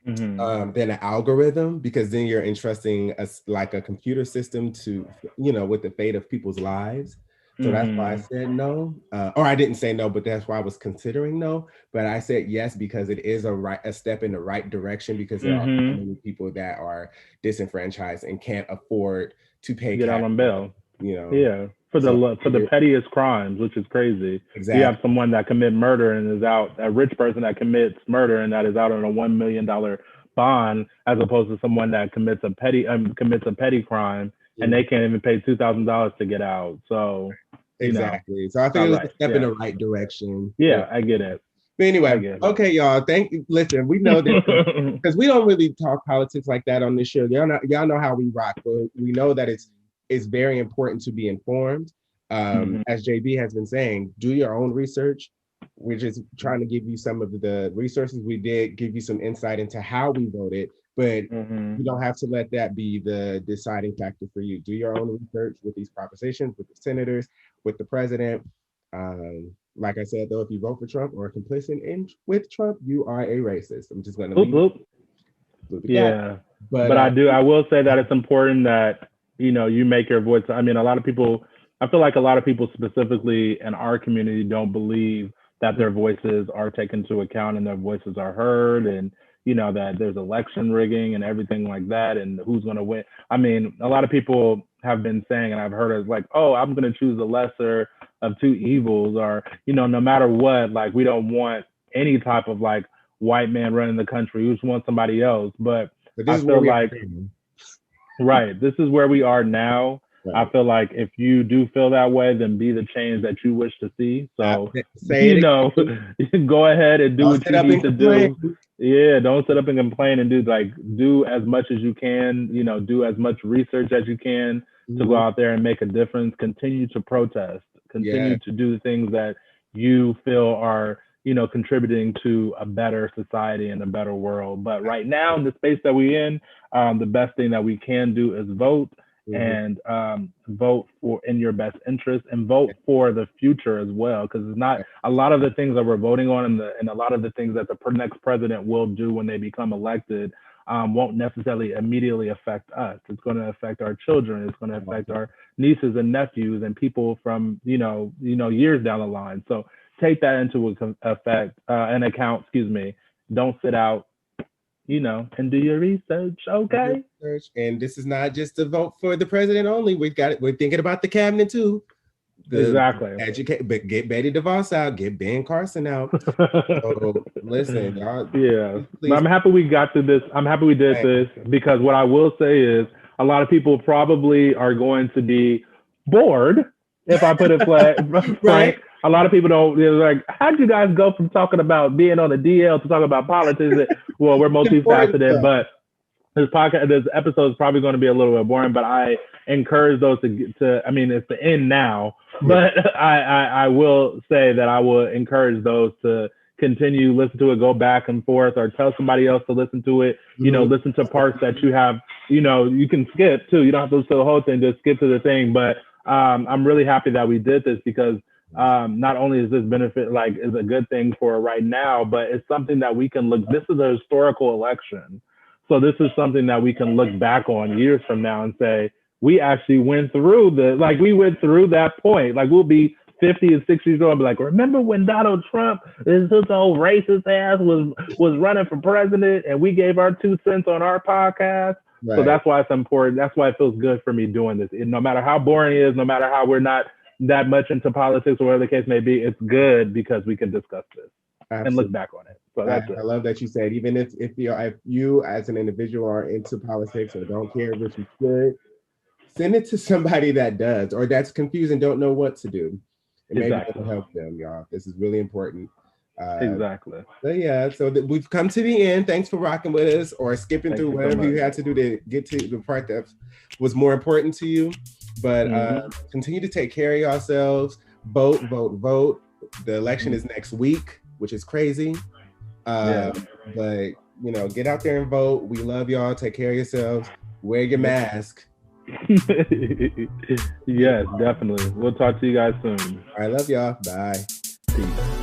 mhm, than an algorithm, because then you're entrusting us like a computer system to, with the fate of people's lives. So that's why I mhm, said no, or I didn't say no, but that's why I was considering no. But I said yes because it is a step in the right direction, because there are so mhm. many people that are disenfranchised and can't afford to pay Get out cash on bail, bail. you know. Yeah, So for the pettiest crimes, which is crazy. You have exactly, someone that commit murder and is out, a rich person that commits murder and that is out on a $1 million bond, as opposed to someone that commits a petty crime and they mhm, can't even pay $2,000 to get out. So, you know, exactly. So I think not it was a right. step in Yeah, the right direction. Yeah. yeah, I get it. But I anyway, get okay, y'all. Thank you. Listen, we know that it. because we don't really talk politics like that on this show. Y'all know how we rock, but we know that it's very important to be informed. Mhm. As JB has been saying, do your own research. We're just trying to give you some of the resources. We did give you some insight into how we voted, but Mhm. you don't have to let that be the deciding factor for you. Do your own research with these propositions, with the senators, with the president. Like I said, though, if you vote for Trump or are complicit with Trump, you are a racist. I'm just going to Oop, leave it oop. with that. Yeah, But but I will say that it's important that you make your voice. I mean, a lot of people. I feel like a lot of people, specifically in our community, don't believe that their voices are taken into account and their voices are heard, and that there's election rigging and everything like that, and who's going to win. I mean, a lot of people have been saying, and I've heard it like, "Oh, I'm going to choose the lesser of two evils," or no matter what, like we don't want any type of like white man running the country. We just want somebody else. But this I is where feel we are like, now. right, this is where we are now. I Right. feel like if you do feel that way, then be the change that you wish to see. So, Say it again. you can go ahead and do Don't what sit you up need and to complain. do. Yeah, don't sit up and complain and do as much as you can, do as much research as you can to go Mhm. out there and make a difference. Continue to protest, Yeah. continue to do the things that you feel are, contributing to a better society and a better world. But right now, in the space that we're in, the best thing that we can do is vote Mhm. and vote for in your best interest and vote for the future as well, because it's not a lot of the things that we're voting on and a lot of the things that the next president will do when they become elected won't necessarily immediately affect us. It's going to affect our children. It's going to affect our nieces and nephews and people from years down the line. So take that into an account. Excuse me. Don't sit out, and do your research. Okay. Research. And this is not just to vote for the president only. We got it. We're thinking about the cabinet too. The Exactly. educate, but get Betty DeVos out, get Ben Carson out. So listen, y'all, Yeah, please, but please I'm happy we got to this. I'm happy we did this because what I will say is a lot of people probably are going to be bored if I put it right? frank. A lot of people don't. They're like, how'd you guys go from talking about being on the DL to talking about politics? Well, we're Important multifaceted, stuff. but this episode is probably going to be a little bit boring, but I encourage those to. I mean, it's the end now, Yeah. but I will say that I will encourage those to continue listen to it, go back and forth, or tell somebody else to listen to it. Mhm. Listen to parts that you have. You can skip too. You don't have to listen to the whole thing. Just skip to the thing. But I'm really happy that we did this because not only is this benefit is a good thing for right now, but it's something that we can look. This is a historical election. So this is something that we can look back on years from now and say, we actually went through we went through that point. Like we'll be 50 and 60 years old and be like, remember when Donald Trump, this old racist ass was running for president and we gave our 2 cents on our podcast. So Right. that's why it's important. That's why it feels good for me doing this. No matter how boring it is, no matter how we're not that much into politics or whatever the case may be, it's good because we can discuss this and look Absolutely. back on it. So that's I it. love that you said, even if you as an individual are into politics or don't care, which you should, send it to somebody that does or that's confused and don't know what to do. And maybe Exactly. it'll help them, y'all. This is really important. Exactly. So yeah, so we've come to the end. Thanks for rocking with us or skipping Thank through you so whatever you much. had to do to get to the part that was more important to you. But continue to take care of yourselves. Vote, vote, vote. The election is next week, which is crazy. But you know, get out there and vote. We love y'all. Take care of yourselves. Wear your mask. Yes, definitely. We'll talk to you guys soon. I love y'all. Bye. Peace.